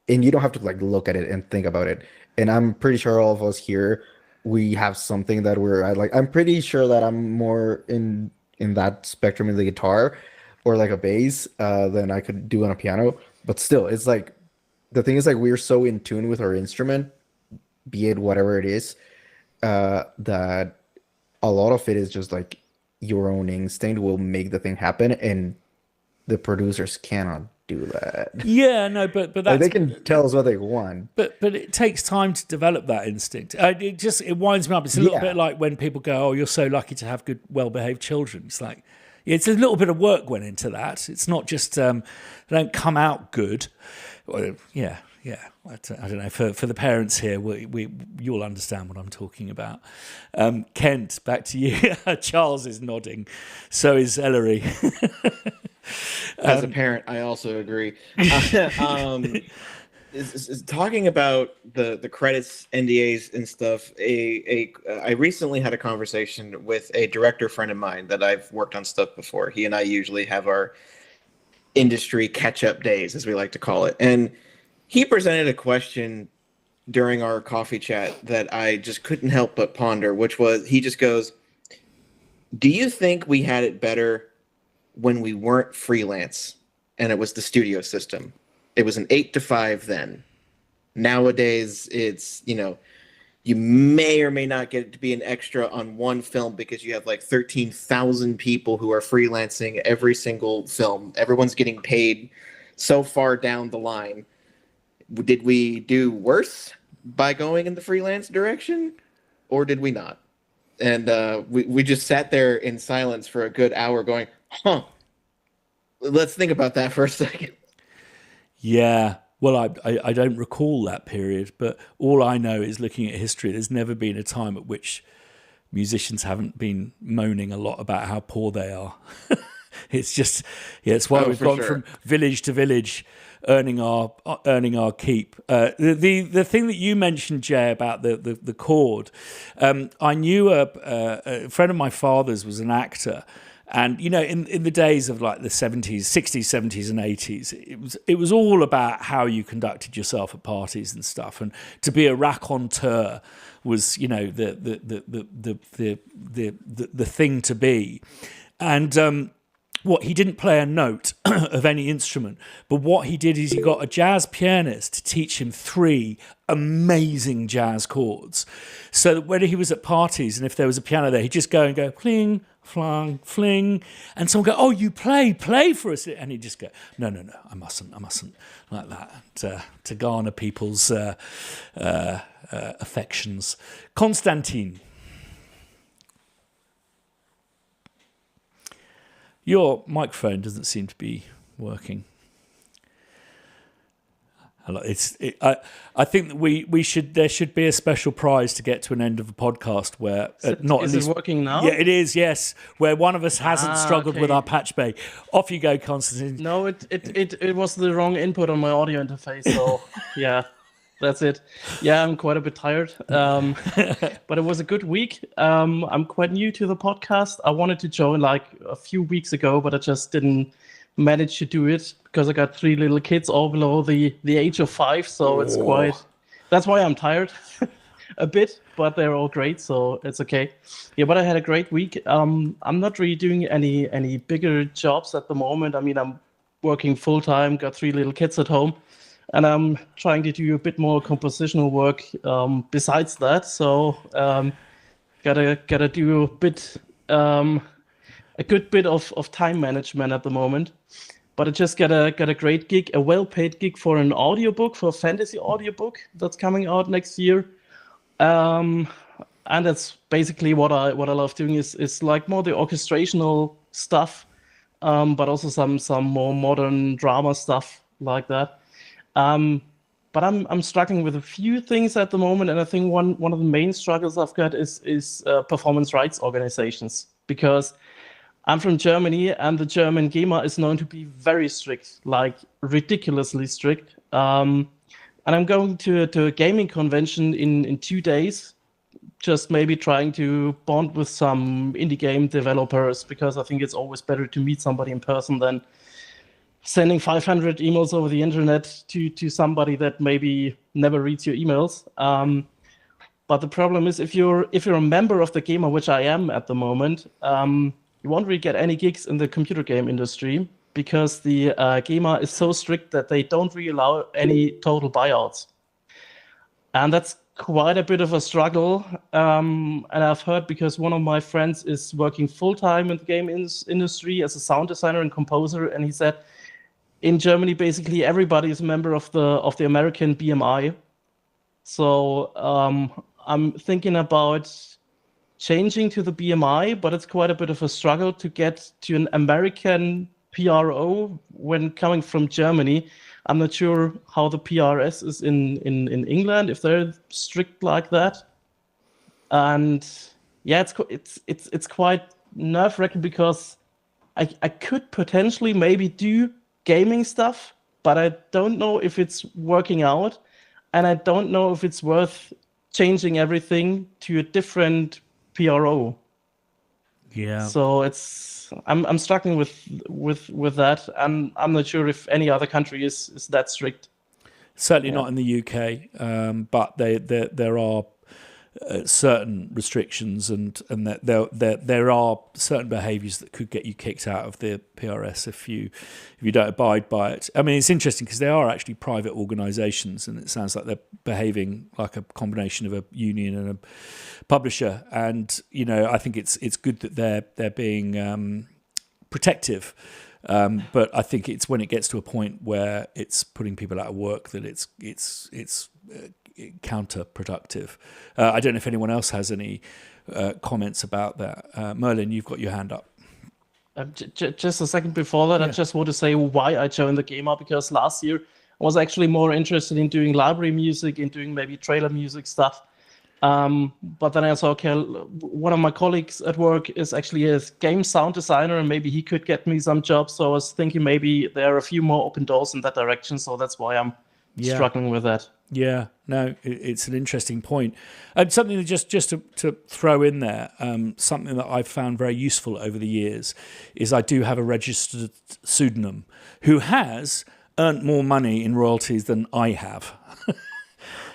and you don't have to look at it and think about it. And I'm pretty sure all of us here, we have something that we're at. I'm pretty sure that I'm more in that spectrum in the guitar or like a bass than I could do on a piano. But still, it's the thing is we're so in tune with our instrument, be it whatever it is, that a lot of it is just your own instinct will make the thing happen, and the producers cannot do that. Yeah, no, but that's, they can tell us what they want. But it takes time to develop that instinct. It winds me up. It's a little bit like when people go, "Oh, you're so lucky to have good, well-behaved children." It's like, It's a little bit of work went into that. It's not just they don't come out good. Well, yeah. I don't know. For the parents here, you'll understand what I'm talking about. Kent, back to you. Charles is nodding. So is Ellery. As a parent, I also agree. Is talking about the credits, NDAs, and stuff. I recently had a conversation with a director friend of mine that I've worked on stuff before. He and I usually have our industry catch-up days, as we like to call it, and he presented a question during our coffee chat that I just couldn't help but ponder, which was, he just goes, "Do you think we had it better when we weren't freelance and it was the studio system? It was an 8 to 5 then. Nowadays, it's, you may or may not get to be an extra on one film because you have like 13,000 people who are freelancing every single film. Everyone's getting paid so far down the line. Did we do worse by going in the freelance direction, or did we not?" And we just sat there in silence for a good hour going, let's think about that for a second. Yeah. Well, I don't recall that period, but all I know is looking at history, there's never been a time at which musicians haven't been moaning a lot about how poor they are. It's just, it's why we've gone from village to village, earning our keep. The thing that you mentioned, Jay, about the chord, I knew a friend of my father's was an actor. And, in the days of like the 70s, 60s, 70s and 80s, it was all about how you conducted yourself at parties and stuff. And to be a raconteur was, the thing to be. And he didn't play a note of any instrument, but what he did is he got a jazz pianist to teach him 3 amazing jazz chords. So that when he was at parties and if there was a piano there, he'd just go and go, fling, flang, fling. And someone go, "Oh, you play for us." And he'd just go, no, I mustn't, like that, to garner people's affections. Konstantin. Your microphone doesn't seem to be working. I think that there should be a special prize to get to an end of a podcast where is it working now? Yeah, it is. Yes, where one of us hasn't struggled with our patch bay. Off you go, Konstantin. No, it was the wrong input on my audio interface. So yeah. That's it. Yeah, I'm quite a bit tired, but it was a good week. I'm quite new to the podcast. I wanted to join like a few weeks ago, but I just didn't manage to do it because I got 3 little kids all below the age of 5. So it's that's why I'm tired a bit, but they're all great, so it's okay. Yeah, but I had a great week. I'm not really doing any bigger jobs at the moment. I mean, I'm working full time, got 3 little kids at home. And I'm trying to do a bit more compositional work besides that. So gotta do a good bit of time management at the moment. But I just got a great gig, a well-paid gig for an audiobook, for a fantasy audiobook that's coming out next year. And that's basically what I love doing is like more the orchestrational stuff, but also some more modern drama stuff like that. But I'm struggling with a few things at the moment, and I think one of the main struggles I've got is performance rights organizations, because I'm from Germany and the German GEMA is known to be very strict, like ridiculously strict. And I'm going to a gaming convention in 2 days, just maybe trying to bond with some indie game developers, because I think it's always better to meet somebody in person than sending 500 emails over the internet to somebody that maybe never reads your emails. But the problem is, if you're a member of the GEMA, which I am at the moment, you won't really get any gigs in the computer game industry, because the GEMA is so strict that they don't really allow any total buyouts. And that's quite a bit of a struggle. And I've heard, because one of my friends is working full-time in the game industry as a sound designer and composer, and he said, in Germany, basically everybody is a member of the American BMI. So I'm thinking about changing to the BMI, but it's quite a bit of a struggle to get to an American PRO when coming from Germany. I'm not sure how the PRS is in England, if they're strict like that. And yeah, it's quite nerve-wracking because I could potentially maybe do gaming stuff, but I don't know if it's working out, and I don't know if it's worth changing everything to a different PRO. Yeah. So I'm struggling with that, and I'm not sure if any other country is that strict. Certainly not in the UK, but there are certain restrictions, and that there are certain behaviours that could get you kicked out of the PRS if you don't abide by it. I mean, it's interesting because they are actually private organisations, and it sounds like they're behaving like a combination of a union and a publisher. And I think it's good that they're being protective. But I think it's when it gets to a point where it's putting people out of work that it's counterproductive. I don't know if anyone else has any comments about that. Merlin, you've got your hand up. Just a second before that, I just want to say why I joined the Gamer, because last year I was actually more interested in doing library music, in doing maybe trailer music stuff. But then I saw, okay, one of my colleagues at work is actually a game sound designer, and maybe he could get me some jobs. So I was thinking maybe there are a few more open doors in that direction. So that's why I'm struggling with that. Yeah, no, it's an interesting point. And something that just to throw in there, something that I've found very useful over the years is I do have a registered pseudonym who has earned more money in royalties than I have.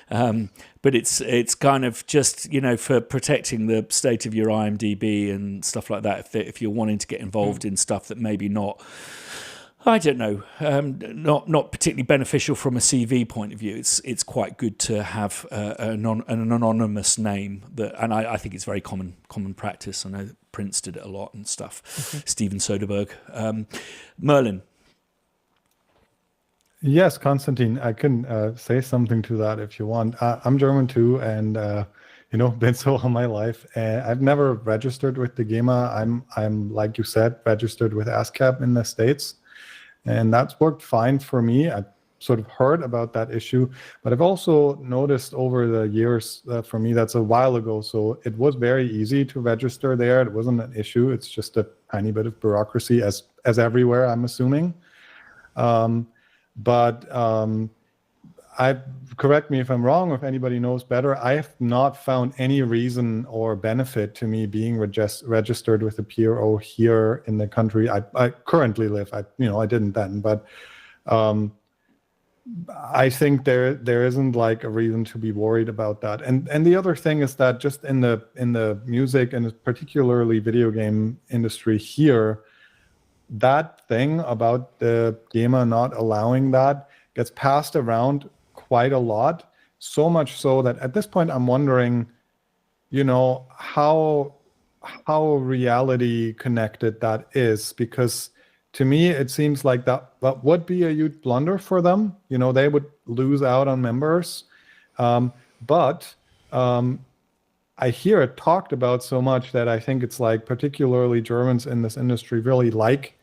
But it's kind of just, for protecting the state of your IMDb and stuff like that. If you're wanting to get involved in stuff that maybe not, I don't know, not particularly beneficial from a CV point of view, it's quite good to have an anonymous name. And I think it's very common practice. I know that Prince did it a lot and stuff. Steven Soderbergh. Merlin. Yes, Konstantin, I can say something to that if you want. I'm German too, and been so all my life. I've never registered with the GEMA. I'm like you said, registered with ASCAP in the States, and that's worked fine for me. I sort of heard about that issue, but I've also noticed over the years, for me, that's a while ago. So it was very easy to register there. It wasn't an issue. It's just a tiny bit of bureaucracy, as everywhere, I'm assuming. But correct me if I'm wrong, or if anybody knows better, I have not found any reason or benefit to me being registered with a PRO here in the country I currently live. I didn't then, but I think there isn't like a reason to be worried about that. And the other thing is that just in the music and particularly video game industry here, that thing about the GEMA not allowing that gets passed around quite a lot, so much so that at this point I'm wondering, how reality connected that is, because to me it seems like that would be a huge blunder for them. They would lose out on members, but I hear it talked about so much that I think it's like particularly Germans in this industry really like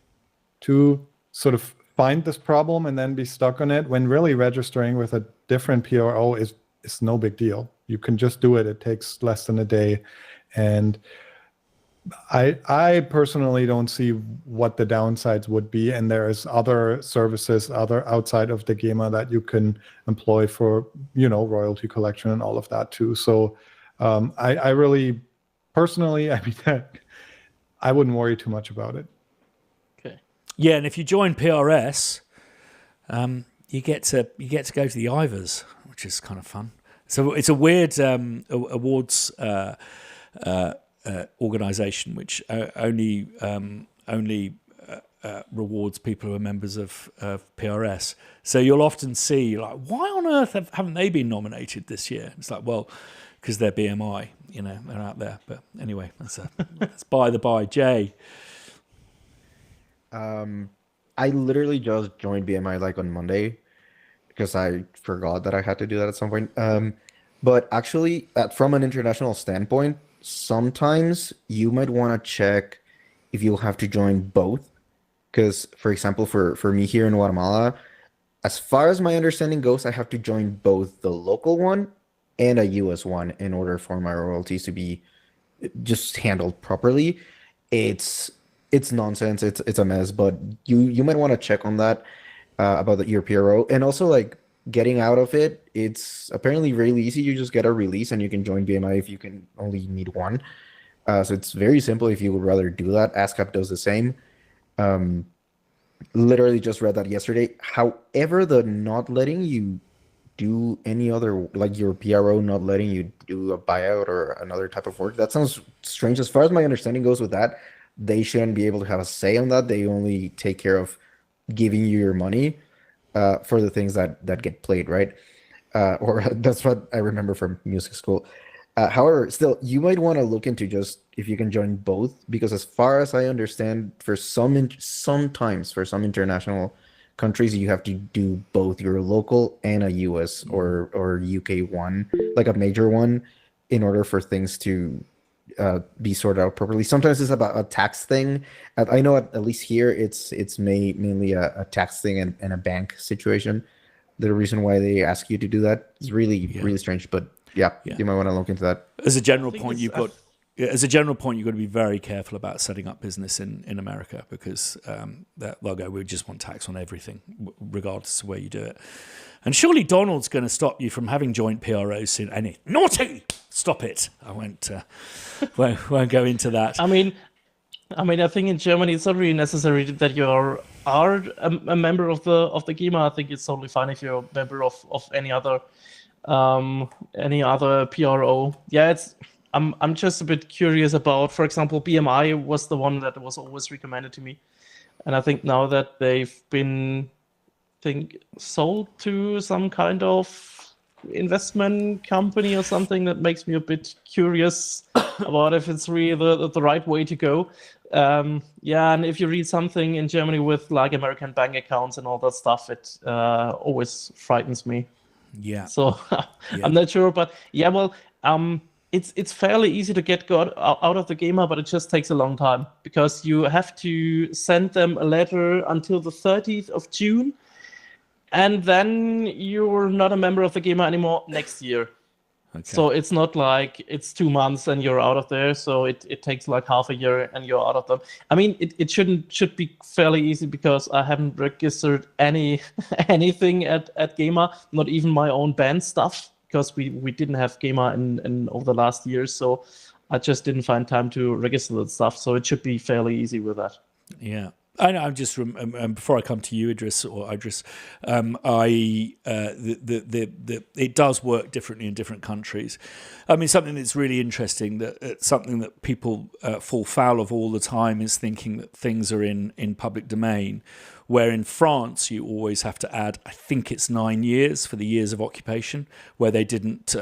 to sort of find this problem and then be stuck on it, when really registering with a different PRO is no big deal. You can just do it. It takes less than a day. And I personally don't see what the downsides would be. And there's other services, outside of the GEMA that you can employ for, royalty collection and all of that too. So I really, personally, I wouldn't worry too much about it. Yeah, and if you join PRS, you get to go to the Ivors, which is kind of fun. So it's a weird awards organisation which only rewards people who are members of PRS. So you'll often see like, why on earth haven't they been nominated this year? It's like, well, because they're BMI, they're out there. But anyway, that's by the by. Jay. I literally just joined BMI like on Monday because I forgot that I had to do that at some point. But actually, from an international standpoint, sometimes you might want to check if you'll have to join both. Because, for example, for me here in Guatemala, as far as my understanding goes, I have to join both the local one and a US one in order for my royalties to be just handled properly. It's nonsense. It's a mess, but you might want to check on that about your PRO. And also, like, getting out of it, it's apparently really easy. You just get a release and you can join BMI if you can only need one. So it's very simple if you would rather do that. ASCAP does the same. Literally just read that yesterday. However, the not letting you do any other, like your PRO not letting you do a buyout or another type of work, that sounds strange. As far as my understanding goes with that, they shouldn't be able to have a say on that. They only take care of giving you your money for the things that get played, right? Or that's what I remember from music school. However, still, you might want to look into just if you can join both, because as far as I understand, for sometimes for some international countries, you have to do both your local and a US or UK one, like a major one, in order for things to be sorted out properly. Sometimes it's about a tax thing. I know at least here it's mainly a tax thing and a bank situation. The reason why they ask you to do that is really strange, but yeah, you might want to look into that. As a general point, you've got to be very careful about setting up business in America, because they'll go, we just want tax on everything, regardless of where you do it. And surely Donald's going to stop you from having joint PROs soon. Naughty! Stop it! I won't go into that. I mean, I think in Germany it's not really necessary that you are a member of the GEMA. I think it's totally fine if you're a member of any other PRO. Yeah, I'm just a bit curious about, for example, BMI was the one that was always recommended to me, and I think now that they've been, sold to some kind of investment company or something, that makes me a bit curious about if it's really the right way to go. Yeah, and if you read something in Germany with like American bank accounts and all that stuff, it always frightens me. Yeah. So I'm not sure, but yeah, well, it's fairly easy to get out of the GEMA, but it just takes a long time, because you have to send them a letter until the 30th of June, and then you're not a member of the GEMA anymore next year. Okay. So it's not like it's 2 months and you're out of there. So it takes like half a year and you're out of them. I mean, it should be fairly easy, because I haven't registered anything at GEMA, not even my own band stuff, because we didn't have GEMA in over the last years. So I just didn't find time to register that stuff. So it should be fairly easy with that. Yeah. I know. I'm just before I come to you, Idris, it does work differently in different countries. I mean, something that's really interesting, something that people fall foul of all the time, is thinking that things are in public domain, where in France you always have to add, I think it's 9 years for the years of occupation, where they didn't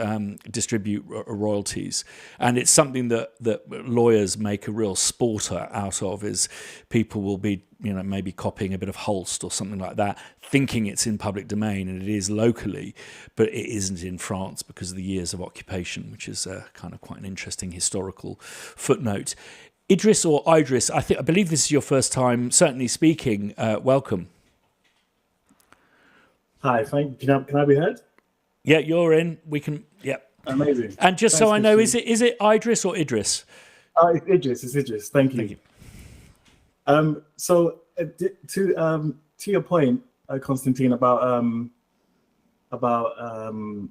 distribute royalties. And it's something that lawyers make a real sport out of, is people will be, maybe copying a bit of Holst or something like that, thinking it's in public domain, and it is locally, but it isn't in France because of the years of occupation, which is kind of quite an interesting historical footnote. Idris or Idris, I believe this is your first time certainly speaking. Welcome. Hi, thank you. Can I be heard? Yeah, you're in. We can. Yeah. Amazing. And just so I know, is it Idris or Idris? It's Idris. It's Idris. Thank you. So to your point, Constantine, about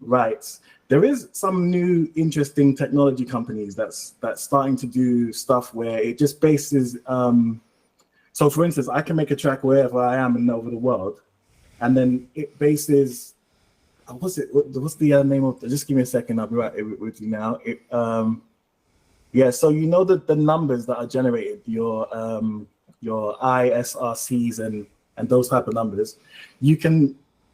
rights. There is some new interesting technology companies that's starting to do stuff where it just bases. So, for instance, I can make a track wherever I am and over the world, and then it bases. What's the name of? Just give me a second. I'll be right with you now. So you know that the numbers that are generated, your ISRCs and those type of numbers,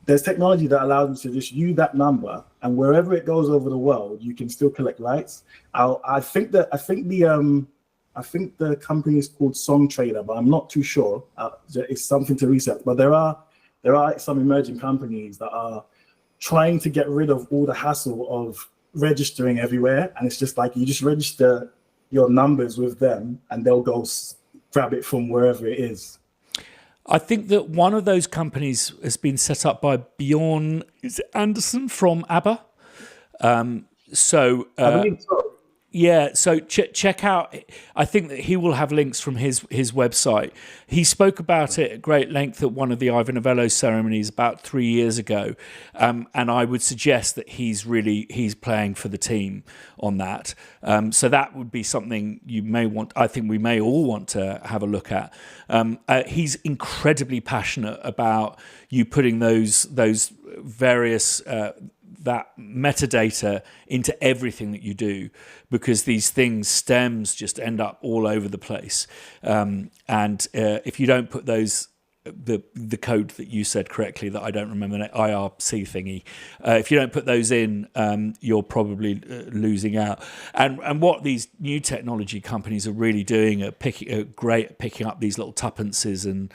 there's technology that allows you to just use that number, and wherever it goes over the world, you can still collect rights. I think the company is called Song Trader, but I'm not too sure. It's something to research. But there are some emerging companies that are trying to get rid of all the hassle of registering everywhere, and it's just like you just register your numbers with them, and they'll go grab it from wherever it is. I think that one of those companies has been set up by Bjorn Anderson from ABBA. I believe so. Yeah, so check out. I think that he will have links from his website. He spoke about it at great length at one of the Ivor Novello ceremonies about 3 years ago, and I would suggest that he's playing for the team on that. So that would be something you may want. I think we may all want to have a look at. He's incredibly passionate about you putting those various. That metadata into everything that you do, because these stems just end up all over the place. And if you don't put those, the code that you said correctly, that I don't remember, the IRC thingy, if you don't put those in, you're probably losing out. And what these new technology companies are really doing are great at picking up these little tuppences and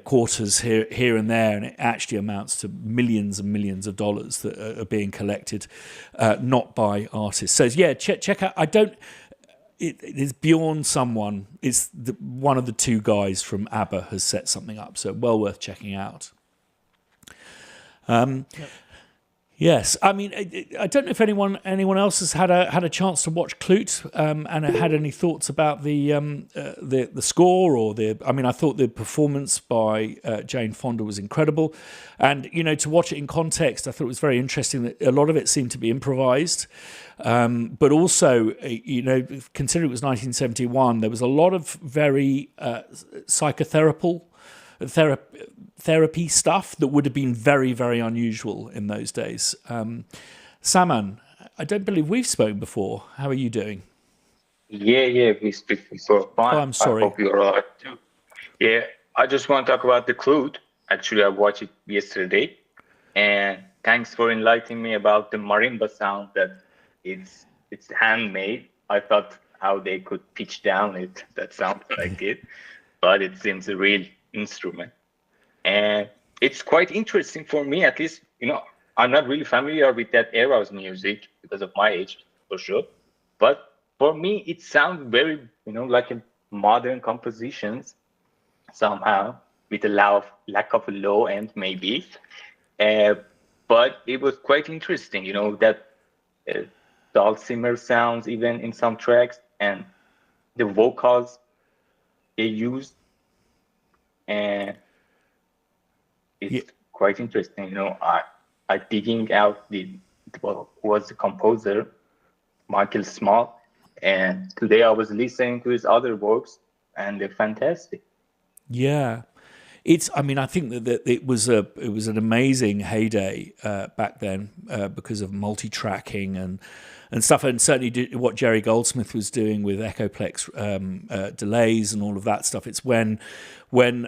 quarters here and there, and it actually amounts to millions and millions of dollars that are being collected, not by artists. So yeah, check out. It is Bjorn someone. It's one of the two guys from ABBA has set something up, so well worth checking out. Yes, I mean, I don't know if anyone else has had a chance to watch Clute and had any thoughts about the score or the. I mean, I thought the performance by Jane Fonda was incredible, and to watch it in context, I thought it was very interesting that a lot of it seemed to be improvised, but also considering it was 1971, there was a lot of very therapy stuff that would have been very, very unusual in those days. Saman, I don't believe we've spoken before. How are you doing? Yeah, we speak before. Fine. Oh, I'm sorry. I hope you're all right too. Yeah, I just want to talk about the Clute. Actually, I watched it yesterday, and thanks for enlightening me about the marimba sound that it's handmade. I thought how they could pitch down that sounds like it, but it seems a real instrument. And it's quite interesting for me, at least, I'm not really familiar with that era's music because of my age, for sure. But for me, it sounds very, like a modern compositions somehow, with a lack of a low end maybe. But it was quite interesting, that dulcimer sounds even in some tracks, and the vocals they used. And it's quite interesting, I digging out who was the composer, Michael Small, and today I was listening to his other works, and they're fantastic. Yeah, I think that it was an amazing heyday back then because of multi-tracking and stuff, and certainly what Jerry Goldsmith was doing with Echoplex delays and all of that stuff. It's when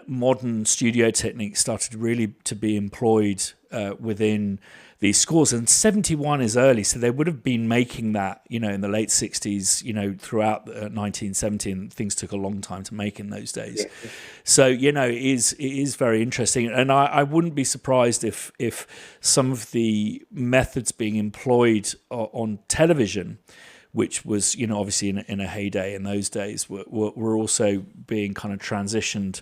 modern studio techniques started really to be employed within these scores. And 71 is early, so they would have been making that, in the late 60s, throughout 1970, and things took a long time to make in those days. Yeah. So, it is very interesting. And I wouldn't be surprised if some of the methods being employed on television, which was, obviously in a heyday in those days, were also being kind of transitioned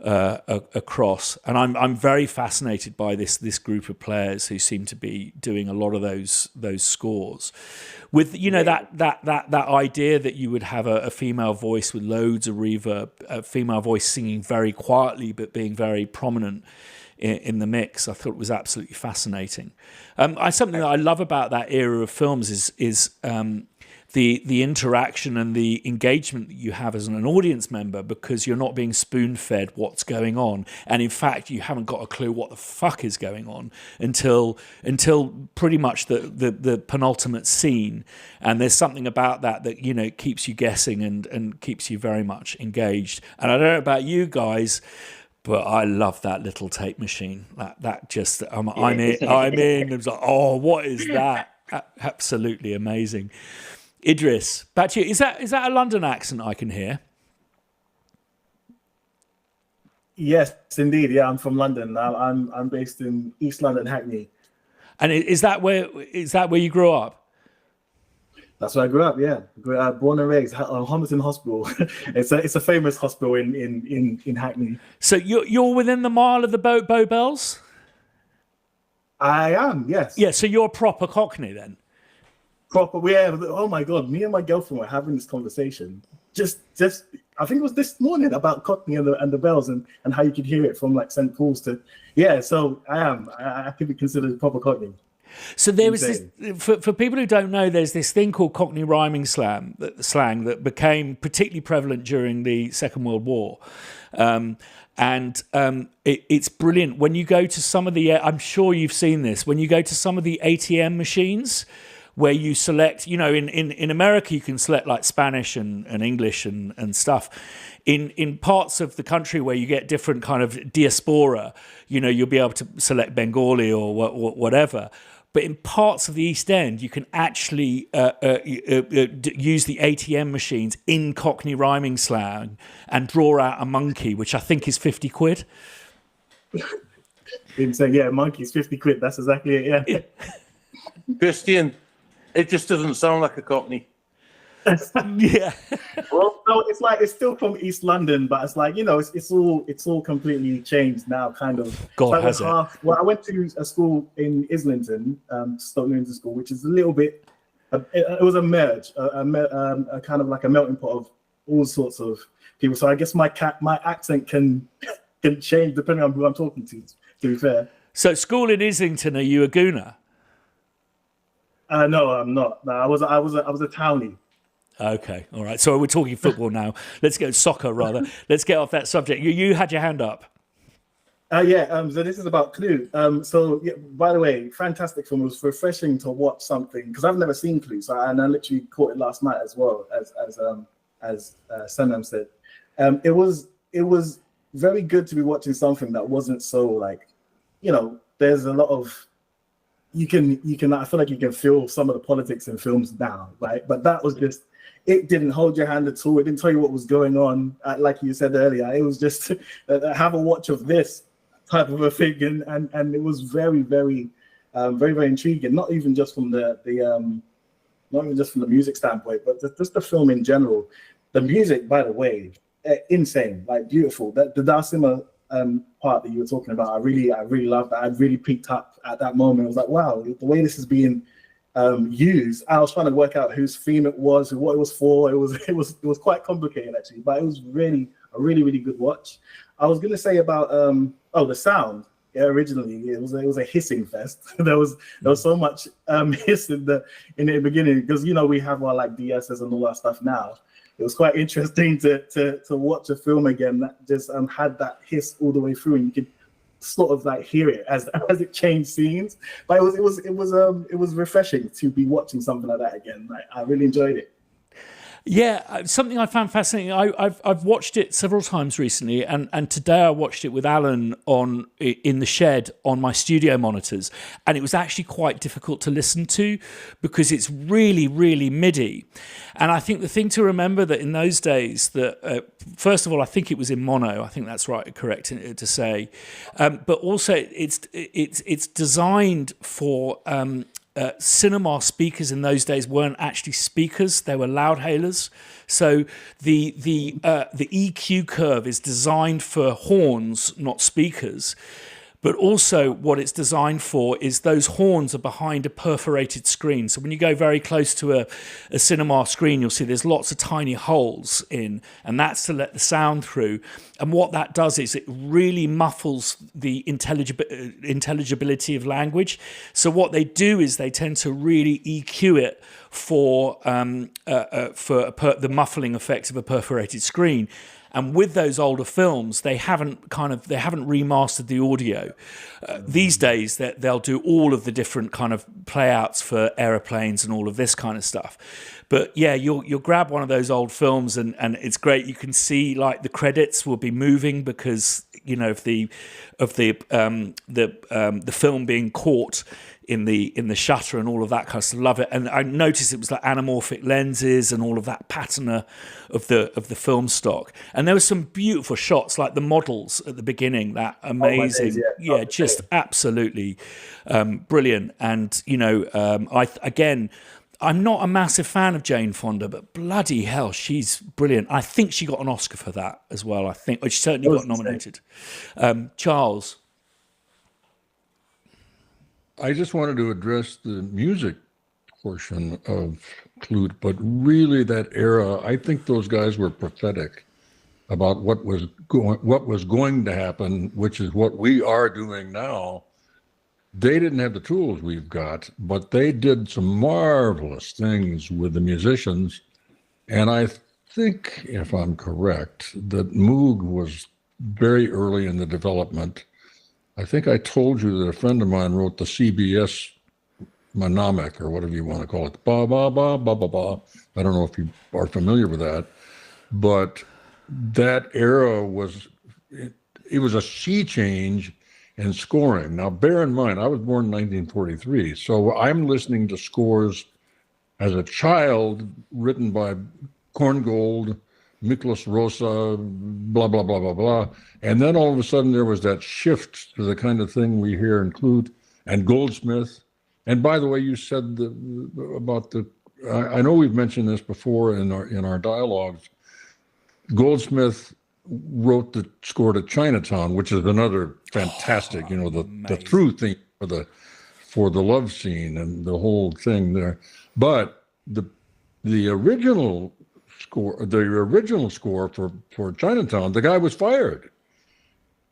across. And I'm very fascinated by this group of players who seem to be doing a lot of those scores with that idea that you would have a female voice with loads of reverb, a female voice singing very quietly but being very prominent in the mix. I thought it was absolutely fascinating. Something that I love about that era of films is the interaction and the engagement that you have as an audience member, because you're not being spoon-fed what's going on, and in fact you haven't got a clue what the fuck is going on until pretty much the penultimate scene. And there's something about that keeps you guessing and keeps you very much engaged. And I don't know about you guys, but I love that little tape machine. That just I'm in. It's like, oh, what is that? Absolutely amazing. Idris, back to you. Is that a London accent I can hear? Yes, indeed. Yeah, I'm from London. I'm based in East London, Hackney. And is that where you grew up? That's where I grew up. Yeah, born and raised, Homerton Hospital. It's a famous hospital in Hackney. So you're within the mile of the Bow Bells? I am, yes. Yeah, so you're a proper Cockney then? Proper, yeah. Oh my God, me and my girlfriend were having this conversation. Just, I think it was this morning about Cockney and the bells and how you could hear it from like St. Paul's to, yeah. So I could be considered a proper Cockney. So there was this, for people who don't know, there's this thing called Cockney rhyming slang that became particularly prevalent during the Second World War. It's brilliant. When you go to some of the, I'm sure you've seen this, when you go to some of the ATM machines where you select, in America, you can select like Spanish and English and stuff. In parts of the country where you get different kind of diaspora, you'll be able to select Bengali or whatever. But in parts of the East End, you can actually use the ATM machines in Cockney rhyming slang and draw out a monkey, which I think is 50 quid. Didn't say, yeah, monkey's 50 quid. That's exactly it, yeah. Christian, it just doesn't sound like a Cockney. Yeah. Well, no, it's still from East London, but it's like, it's all completely changed now, kind of. God, has it? Well, I went to a school in Islington, Stoke Newington School, which is a little bit. It was a merge, a kind of like a melting pot of all sorts of people. So I guess my accent can change depending on who I'm talking to. To be fair. So, school in Islington, are you a gooner? No, I'm not. No, I was a townie. Okay, all right. So we're talking football now. Let's go soccer rather. Let's get off that subject. You had your hand up. Yeah. So this is about Clute. So yeah, by the way, fantastic film. It was refreshing to watch something because I've never seen Clute, and I literally caught it last night as well, as Sanam said. It was very good to be watching something that wasn't so like, there's a lot of. You can. I feel like you can feel some of the politics in films now, right? But that was just. It didn't hold your hand at all. It didn't tell you what was going on. Like you said earlier, it was just have a watch of this type of a thing, and it was very, very, very, very intriguing. Not even just from the music standpoint, but just the film in general. The music, by the way, insane, like beautiful. The Darsima part that you were talking about, I really loved that. I really peaked up at that moment. I was like, wow, the way this is being used. I was trying to work out whose theme it was, what it was for. It was quite complicated actually, but it was really a really good watch. I was gonna say about the sound. Yeah, originally it was a hissing fest. there was so much hiss in the beginning because we have our like DSs and all that stuff now. It was quite interesting to watch a film again that just had that hiss all the way through, and you could sort of like hear it as it changed scenes. But it was refreshing to be watching something like that again. I really enjoyed it. Yeah, something I found fascinating. I've watched it several times recently, and today I watched it with Alan in the shed on my studio monitors, and it was actually quite difficult to listen to because it's really, really MIDI. And I think the thing to remember that in those days, that first of all, I think it was in mono. I think that's correct to say, but also it's designed for. Cinema speakers in those days weren't actually speakers; they were loudhailers. So the EQ curve is designed for horns, not speakers. But also what it's designed for is those horns are behind a perforated screen. So when you go very close to a cinema screen, you'll see there's lots of tiny holes in, and that's to let the sound through. And what that does is it really muffles the intelligibility of language. So what they do is they tend to really EQ it for the muffling effects of a perforated screen. And with those older films, they haven't remastered the audio. These days, they'll do all of the different kind of playouts for aeroplanes and all of this kind of stuff. But yeah, you'll grab one of those old films, and it's great. You can see like the credits will be moving because of the film being caught in the shutter and all of that kind of stuff. Love it. And I noticed it was like anamorphic lenses and all of that patina of the film stock. And there were some beautiful shots, like the models at the beginning, that amazing, just absolutely brilliant. And I'm not a massive fan of Jane Fonda, but bloody hell, she's brilliant. I think she got an Oscar for that as well. I think, or she certainly got nominated. Charles. I just wanted to address the music portion of Clute, but really that era, I think those guys were prophetic about what was going to happen, which is what we are doing now. They didn't have the tools we've got, but they did some marvelous things with the musicians. And I think, if I'm correct, that Moog was very early in the development. I think I told you that a friend of mine wrote the CBS mnemonic, or whatever you want to call it. Ba, ba, ba, ba, ba, ba. I don't know if you are familiar with that, but that era was, it was a sea change in scoring. Now, bear in mind, I was born in 1943, so I'm listening to scores as a child written by Korngold, Miklos Rosa, blah, blah, blah, blah, blah. And then all of a sudden there was that shift to the kind of thing we hear in Clute and Goldsmith. And by the way, you said I know we've mentioned this before in our dialogues. Goldsmith wrote the score to Chinatown, which is another fantastic, the through theme for the love scene and the whole thing there. But the original score for Chinatown, the guy was fired.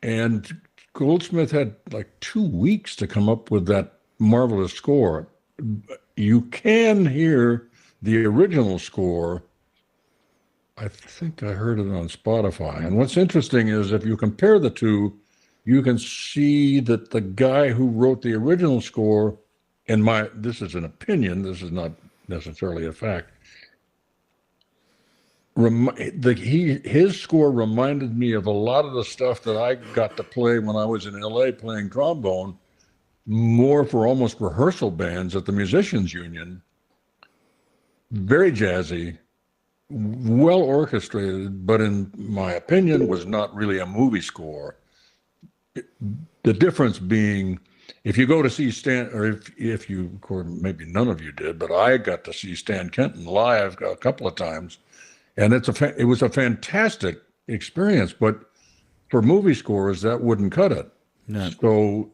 And Goldsmith had like 2 weeks to come up with that marvelous score. You can hear the original score. I think I heard it on Spotify. And what's interesting is if you compare the two, you can see that the guy who wrote the original score, this is an opinion, this is not necessarily a fact, his score reminded me of a lot of the stuff that I got to play when I was in LA playing trombone, more for almost rehearsal bands at the Musicians Union. Very jazzy, well orchestrated, but in my opinion was not really a movie score. The difference being, if you go to see Stan, or if you, of course, maybe none of you did, but I got to see Stan Kenton live a couple of times. And it was a fantastic experience, but for movie scores, that wouldn't cut it. No.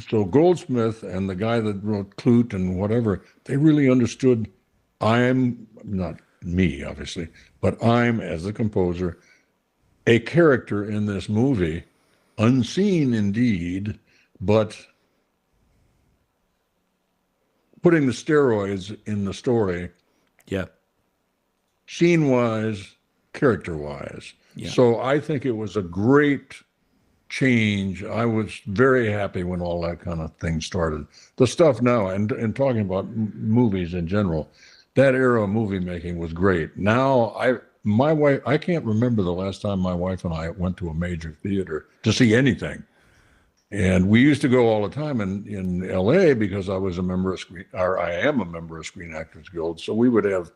So Goldsmith and the guy that wrote Clute and whatever, they really understood. I'm not me, obviously, but I'm, as the composer, a character in this movie, unseen indeed, but putting the steroids in the story. Yeah. Scene-wise, character-wise. Yeah. So I think it was a great change. I was very happy when all that kind of thing started. The stuff now, and talking about movies in general, that era of movie making was great. Now, my wife, I can't remember the last time my wife and I went to a major theater to see anything. And we used to go all the time in LA because I was a member of I am a member of Screen Actors Guild. So we would have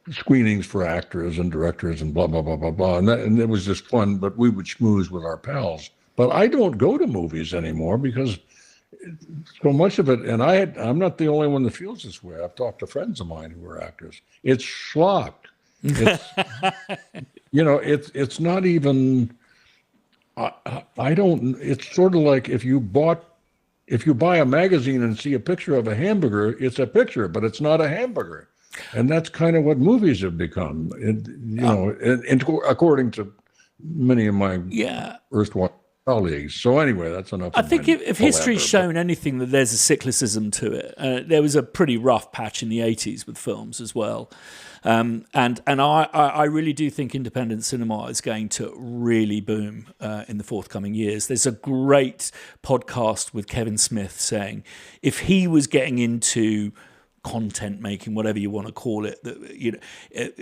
screenings for actors and directors and blah, blah, blah, blah, blah. And it was just fun, but we would schmooze with our pals. But I don't go to movies anymore because so much of it, and I'm not the only one that feels this way. I've talked to friends of mine who are actors. It's schlock. It's, it's not even, it's sort of like if you buy a magazine and see a picture of a hamburger, it's a picture, but it's not a hamburger. And that's kind of what movies have become, according to many of my erstwhile colleagues. So anyway, that's enough. I think if history's shown anything, that there's a cyclicism to it. There was a pretty rough patch in the 80s with films as well. And I really do think independent cinema is going to really boom in the forthcoming years. There's a great podcast with Kevin Smith saying if he was getting into content making, whatever you want to call it. That, you know,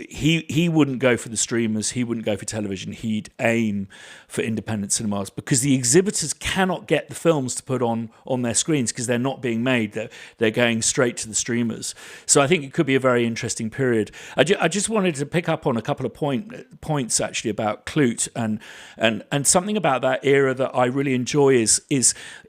he wouldn't go for the streamers, he wouldn't go for television. He'd aim for independent cinemas because the exhibitors cannot get the films to put on their screens because they're not being made. They're going straight to the streamers. So I think it could be a very interesting period. I just wanted to pick up on a couple of points actually about Klute and something about that era that I really enjoy is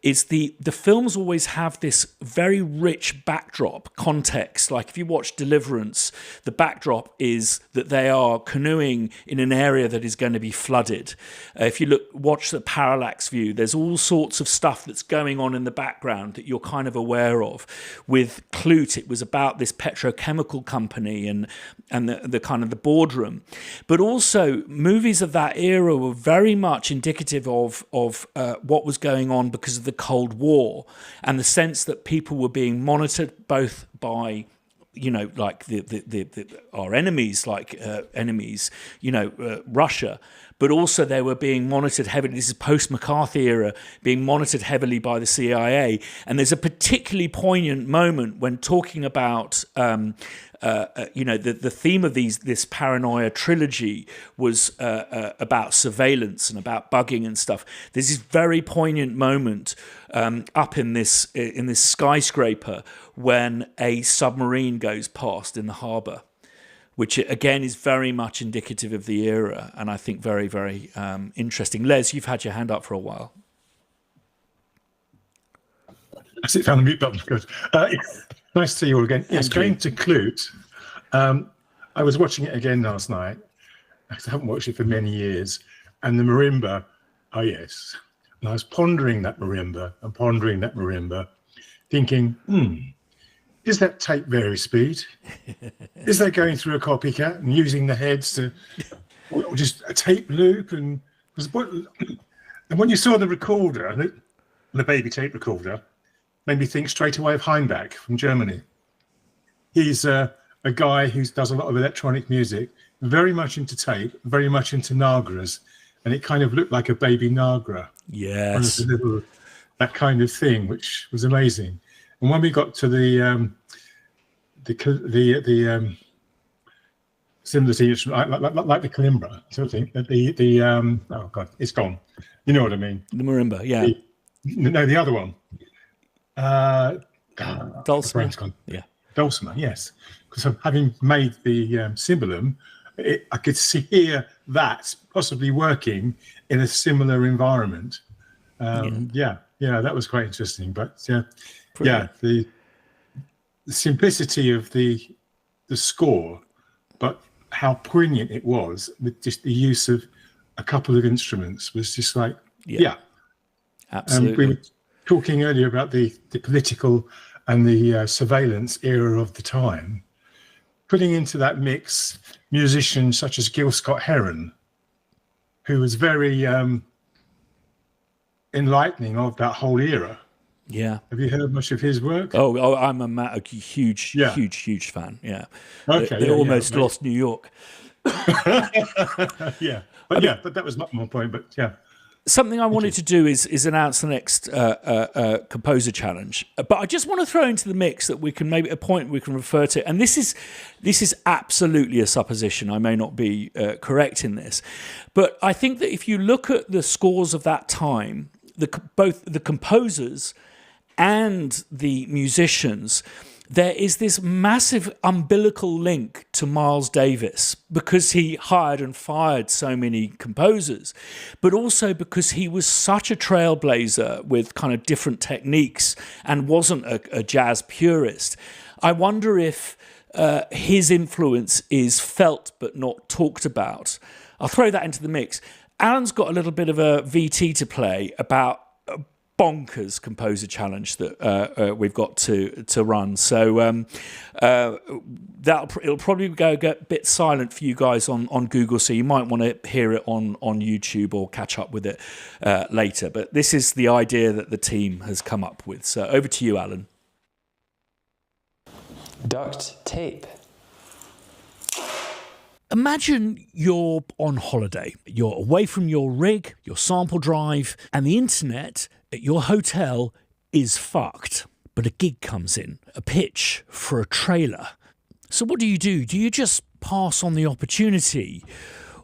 the films always have this very rich backdrop context. Like if you watch Deliverance, the backdrop is that they are canoeing in an area that is going to be flooded. If you watch the parallax view, there's all sorts of stuff that's going on in the background that you're kind of aware of. With Clute, it was about this petrochemical company and the kind of the boardroom. But also movies of that era were very much indicative of what was going on because of the Cold War and the sense that people were being monitored both by, you know, like our enemies, Russia, but also they were being monitored heavily. This is post-McCarthy era, being monitored heavily by the CIA. And there's a particularly poignant moment when talking about, the theme of this paranoia trilogy was about surveillance and about bugging and stuff. There's this very poignant moment up in this skyscraper when a submarine goes past in the harbour, which again is very much indicative of the era, and I think very, very interesting. Les, you've had your hand up for a while. I see, found the mute button. Good. Nice to see you all again. Yes, going to Clute. I was watching it again last night. I haven't watched it for many years. And the marimba, oh yes. And I was pondering that marimba, thinking, is that tape vary speed? Is that going through a copycat and using the heads to, or just a tape loop? And when you saw the recorder, the baby tape recorder, made me think straight away of Heimbach from Germany. He's a guy who does a lot of electronic music, very much into tape, very much into Nagras, and it kind of looked like a baby Nagra. Yes. That kind of thing, which was amazing. And when we got to the similar to like the Calimbra, sort of thing, oh god, it's gone. You know what I mean? The marimba, yeah. The other one. Dulcimer. Yeah. Dulcimer, yes. Because having made the cymbalum, I could hear that possibly working in a similar environment. Yeah, that was quite interesting. But the simplicity of the score, but how poignant it was with just the use of a couple of instruments was just like, absolutely. We were talking earlier about the political and the surveillance era of the time, putting into that mix musicians such as Gil Scott-Heron, who was very enlightening of that whole era. Yeah. Have you heard much of his work? Oh, I'm a huge fan. Yeah. Okay. They almost lost New York. Yeah. But that was not my point. But yeah. Something I wanted to do is announce the next composer challenge. But I just want to throw into the mix that we can maybe a point we can refer to. And this is absolutely a supposition. I may not be correct in this, but I think that if you look at the scores of that time, both the composers and the musicians, there is this massive umbilical link to Miles Davis because he hired and fired so many composers, but also because he was such a trailblazer with kind of different techniques and wasn't a jazz purist. I wonder if his influence is felt but not talked about. I'll throw that into the mix. Alan's got a little bit of a VT to play about bonkers composer challenge that we've got to run. So it'll probably go a bit silent for you guys on Google, so you might want to hear it on YouTube or catch up with it later. But this is the idea that the team has come up with. So over to you, Alan. Duct tape. Imagine you're on holiday. You're away from your rig, your sample drive, and the internet at your hotel is fucked. but a gig comes in, a pitch for a trailer. So what do? Do you just pass on the opportunity,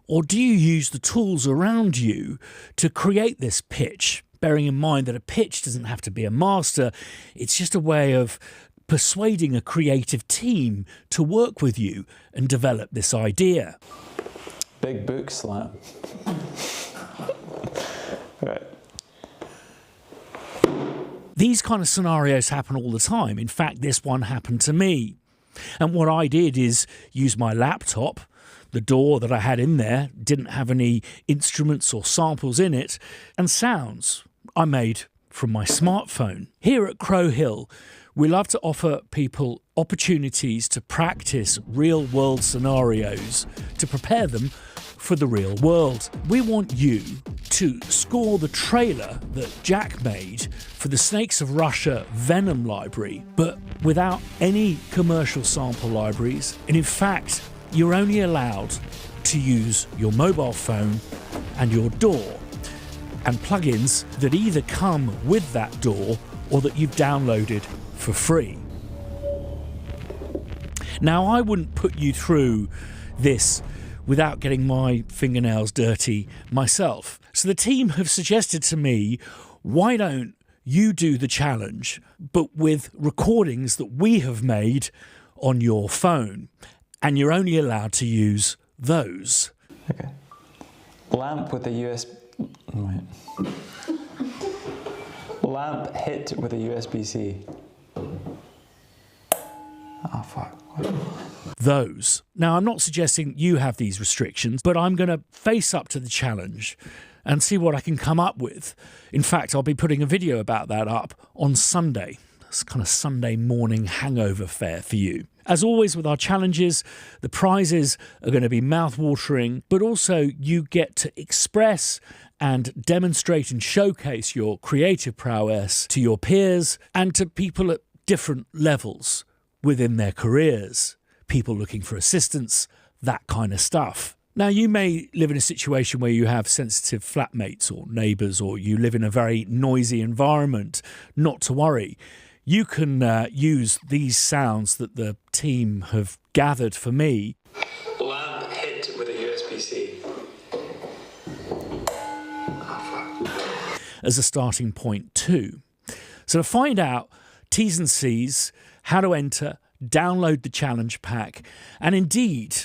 or do you use the tools around you to create this pitch, bearing in mind that a pitch doesn't have to be a master, it's just a way of persuading a creative team to work with you and develop this idea? Big book slam. Right. These kind of scenarios happen all the time. In fact, this one happened to me. And what I did is use my laptop. The DAW that I had in there didn't have any instruments or samples in it, and sounds I made from my smartphone. Here at Crow Hill, we love to offer people opportunities to practice real-world scenarios to prepare them for the real world. We want you to score the trailer that Jack made for the Snakes of Russia Venom library, but without any commercial sample libraries. And in fact, you're only allowed to use your mobile phone and your DAW and plugins that either come with that DAW or that you've downloaded for free. Now, I wouldn't put you through this without getting my fingernails dirty myself. So the team have suggested to me, why don't you do the challenge, but with recordings that we have made on your phone, and you're only allowed to use those. Okay. Lamp with a USB... Wait. Lamp hit with a USB-C. Oh, fuck. What? Those. Now, I'm not suggesting you have these restrictions, but I'm going to face up to the challenge and see what I can come up with. In fact, I'll be putting a video about that up on Sunday. It's kind of Sunday morning hangover fare for you. As always with our challenges, the prizes are going to be mouth-watering, but also you get to express and demonstrate and showcase your creative prowess to your peers and to people at different levels within their careers. People looking for assistance, that kind of stuff. Now, you may live in a situation where you have sensitive flatmates or neighbours, or you live in a very noisy environment. Not to worry. You can use these sounds that the team have gathered for me. Lamp hit with a USB-C. As a starting point too. So to find out T's and C's, how to enter, download the challenge pack, and indeed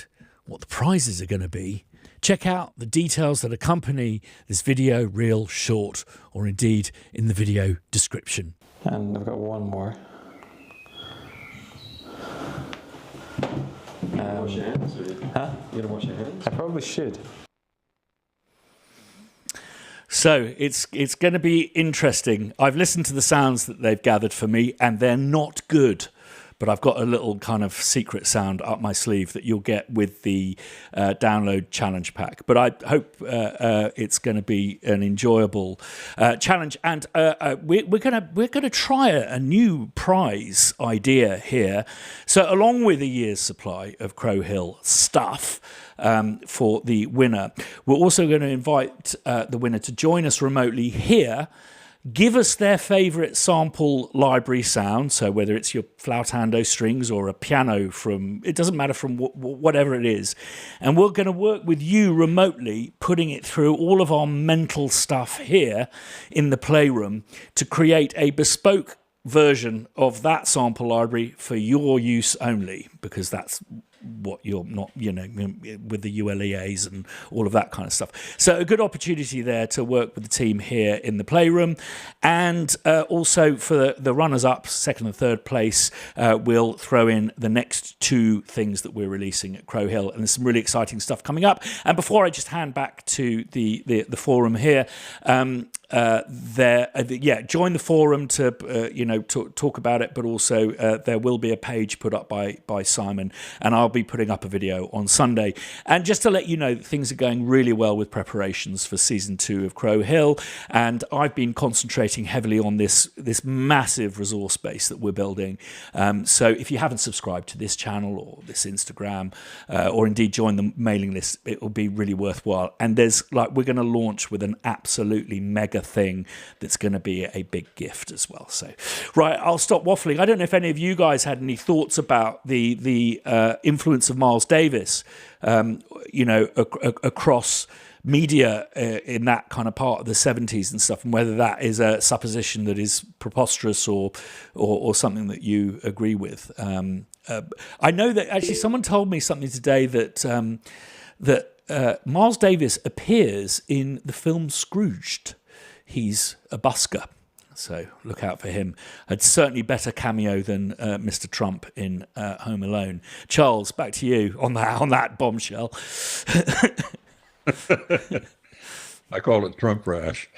what the prizes are going to be, check out the details that accompany this video, reel, short, or indeed in the video description. And I've got one more. Wash your hands, or Huh? you gonna wash your hands? I probably should. So it's going to be interesting. I've listened to the sounds that they've gathered for me, and they're not good. But I've got a little kind of secret sound up my sleeve that you'll get with the download challenge pack. But I hope it's going to be an enjoyable challenge. And we're going to try a new prize idea here. So along with a year's supply of Crow Hill stuff for the winner, we're also going to invite the winner to join us remotely here. Give us their favourite sample library sound, so whether it's your flautando strings or a piano from, it doesn't matter from whatever it is. And we're going to work with you remotely, putting it through all of our mental stuff here in the playroom to create a bespoke version of that sample library for your use only, because that's what you're not, with the ULEAs and all of that kind of stuff. So a good opportunity there to work with the team here in the playroom. And also for the runners-up, second and third place, we'll throw in the next two things that we're releasing at Crow Hill. And there's some really exciting stuff coming up. And before I just hand back to the forum here, join the forum to talk about it, but also there will be a page put up by Simon, and I'll be putting up a video on Sunday. And just to let you know that things are going really well with preparations for season 2 of Crow Hill, and I've been concentrating heavily on this massive resource base that we're building. So if you haven't subscribed to this channel or this Instagram, or indeed join the mailing list, it will be really worthwhile. And we're going to launch with an absolutely mega bigger thing that's going to be a big gift as well. So, right, I'll stop waffling. I don't know if any of you guys had any thoughts about the influence of Miles Davis, across media in that kind of part of the 70s and stuff, and whether that is a supposition that is preposterous or something that you agree with. I know that actually someone told me something today that Miles Davis appears in the film Scrooged. He's a busker, so look out for him. A certainly better cameo than Mr. Trump in Home Alone. Charles, back to you on that bombshell. I call it Trump rash.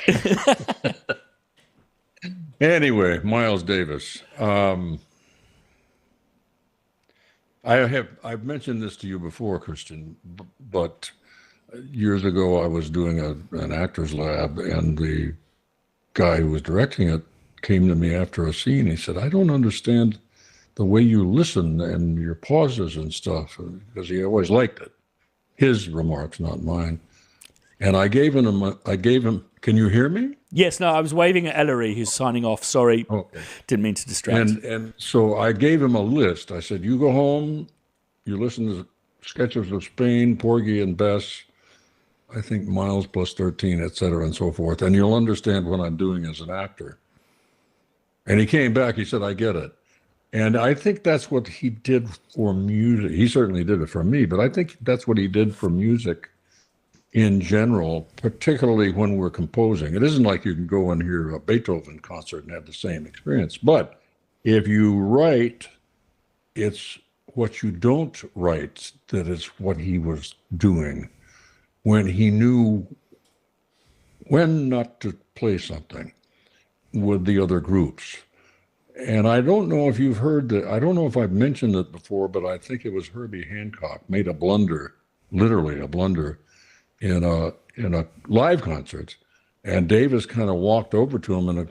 Anyway, Miles Davis. I've mentioned this to you before, Christian, but years ago I was doing an actor's lab, and the guy who was directing it came to me after a scene. He said, "I don't understand the way you listen and your pauses and stuff," because he always liked it. His remarks, not mine. And I gave him, can you hear me? Yes, no, I was waving at Ellery, who's signing off. Sorry, okay. Didn't mean to distract. And so I gave him a list. I said, you go home, you listen to Sketches of Spain, Porgy and Bess, I think Miles plus 13, et cetera, and so forth, and you'll understand what I'm doing as an actor. And he came back, he said, I get it. And I think that's what he did for music. He certainly did it for me, but I think that's what he did for music in general, particularly when we're composing. It isn't like you can go and hear a Beethoven concert and have the same experience. But if you write, it's what you don't write that is what he was doing when he knew when not to play something with the other groups. And I don't know if you've heard that. I don't know if I've mentioned it before, but I think it was Herbie Hancock made a blunder, literally a blunder, in a live concert. And Davis kind of walked over to him, and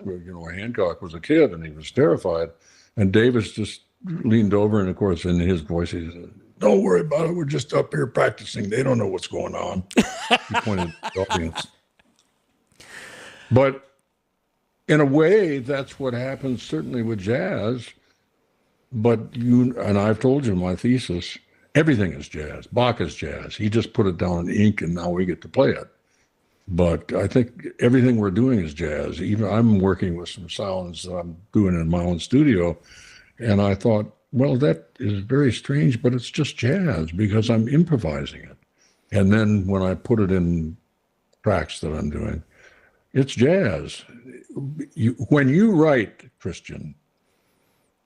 Hancock was a kid, and he was terrified. And Davis just leaned over, and of course, in his voice, he said, "Don't worry about it. We're just up here practicing. They don't know what's going on." He pointed at the audience. But in a way, that's what happens certainly with jazz. But and I've told you my thesis, everything is jazz. Bach is jazz. He just put it down in ink, and now we get to play it. But I think everything we're doing is jazz. Even I'm working with some sounds that I'm doing in my own studio, and I thought, well, that is very strange, but it's just jazz because I'm improvising it. And then when I put it in tracks that I'm doing, it's jazz. When you write, Christian,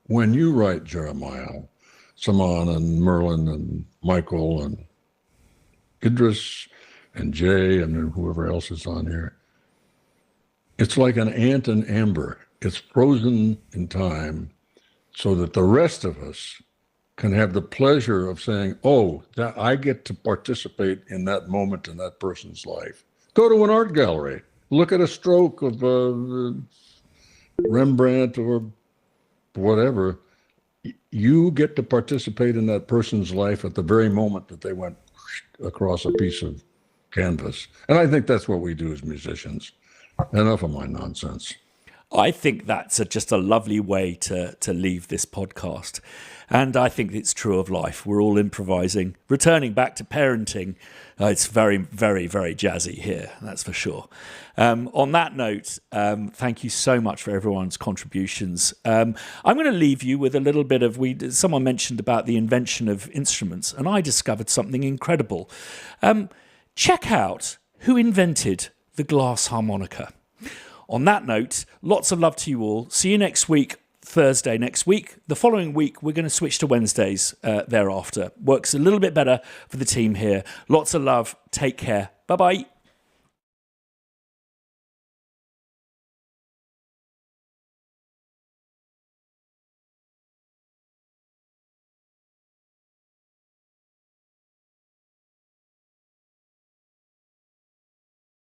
when you write Jeremiah, Saman and Merlin and Michael and Idris and Jay and whoever else is on here, it's like an ant in amber. It's frozen in time so that the rest of us can have the pleasure of saying, oh, that I get to participate in that moment in that person's life. Go to an art gallery. Look at a stroke of Rembrandt or whatever. You get to participate in that person's life at the very moment that they went across a piece of canvas. And I think that's what we do as musicians. Enough of my nonsense. I think that's just a lovely way to leave this podcast. And I think it's true of life. We're all improvising. Returning back to parenting, it's very, very, very jazzy here, that's for sure. On that note, thank you so much for everyone's contributions. I'm going to leave you with a little bit of, someone mentioned about the invention of instruments, and I discovered something incredible. Check out who invented the glass harmonica. On that note, lots of love to you all. See you next week, Thursday next week. The following week, we're going to switch to Wednesdays thereafter. Works a little bit better for the team here. Lots of love. Take care. Bye-bye.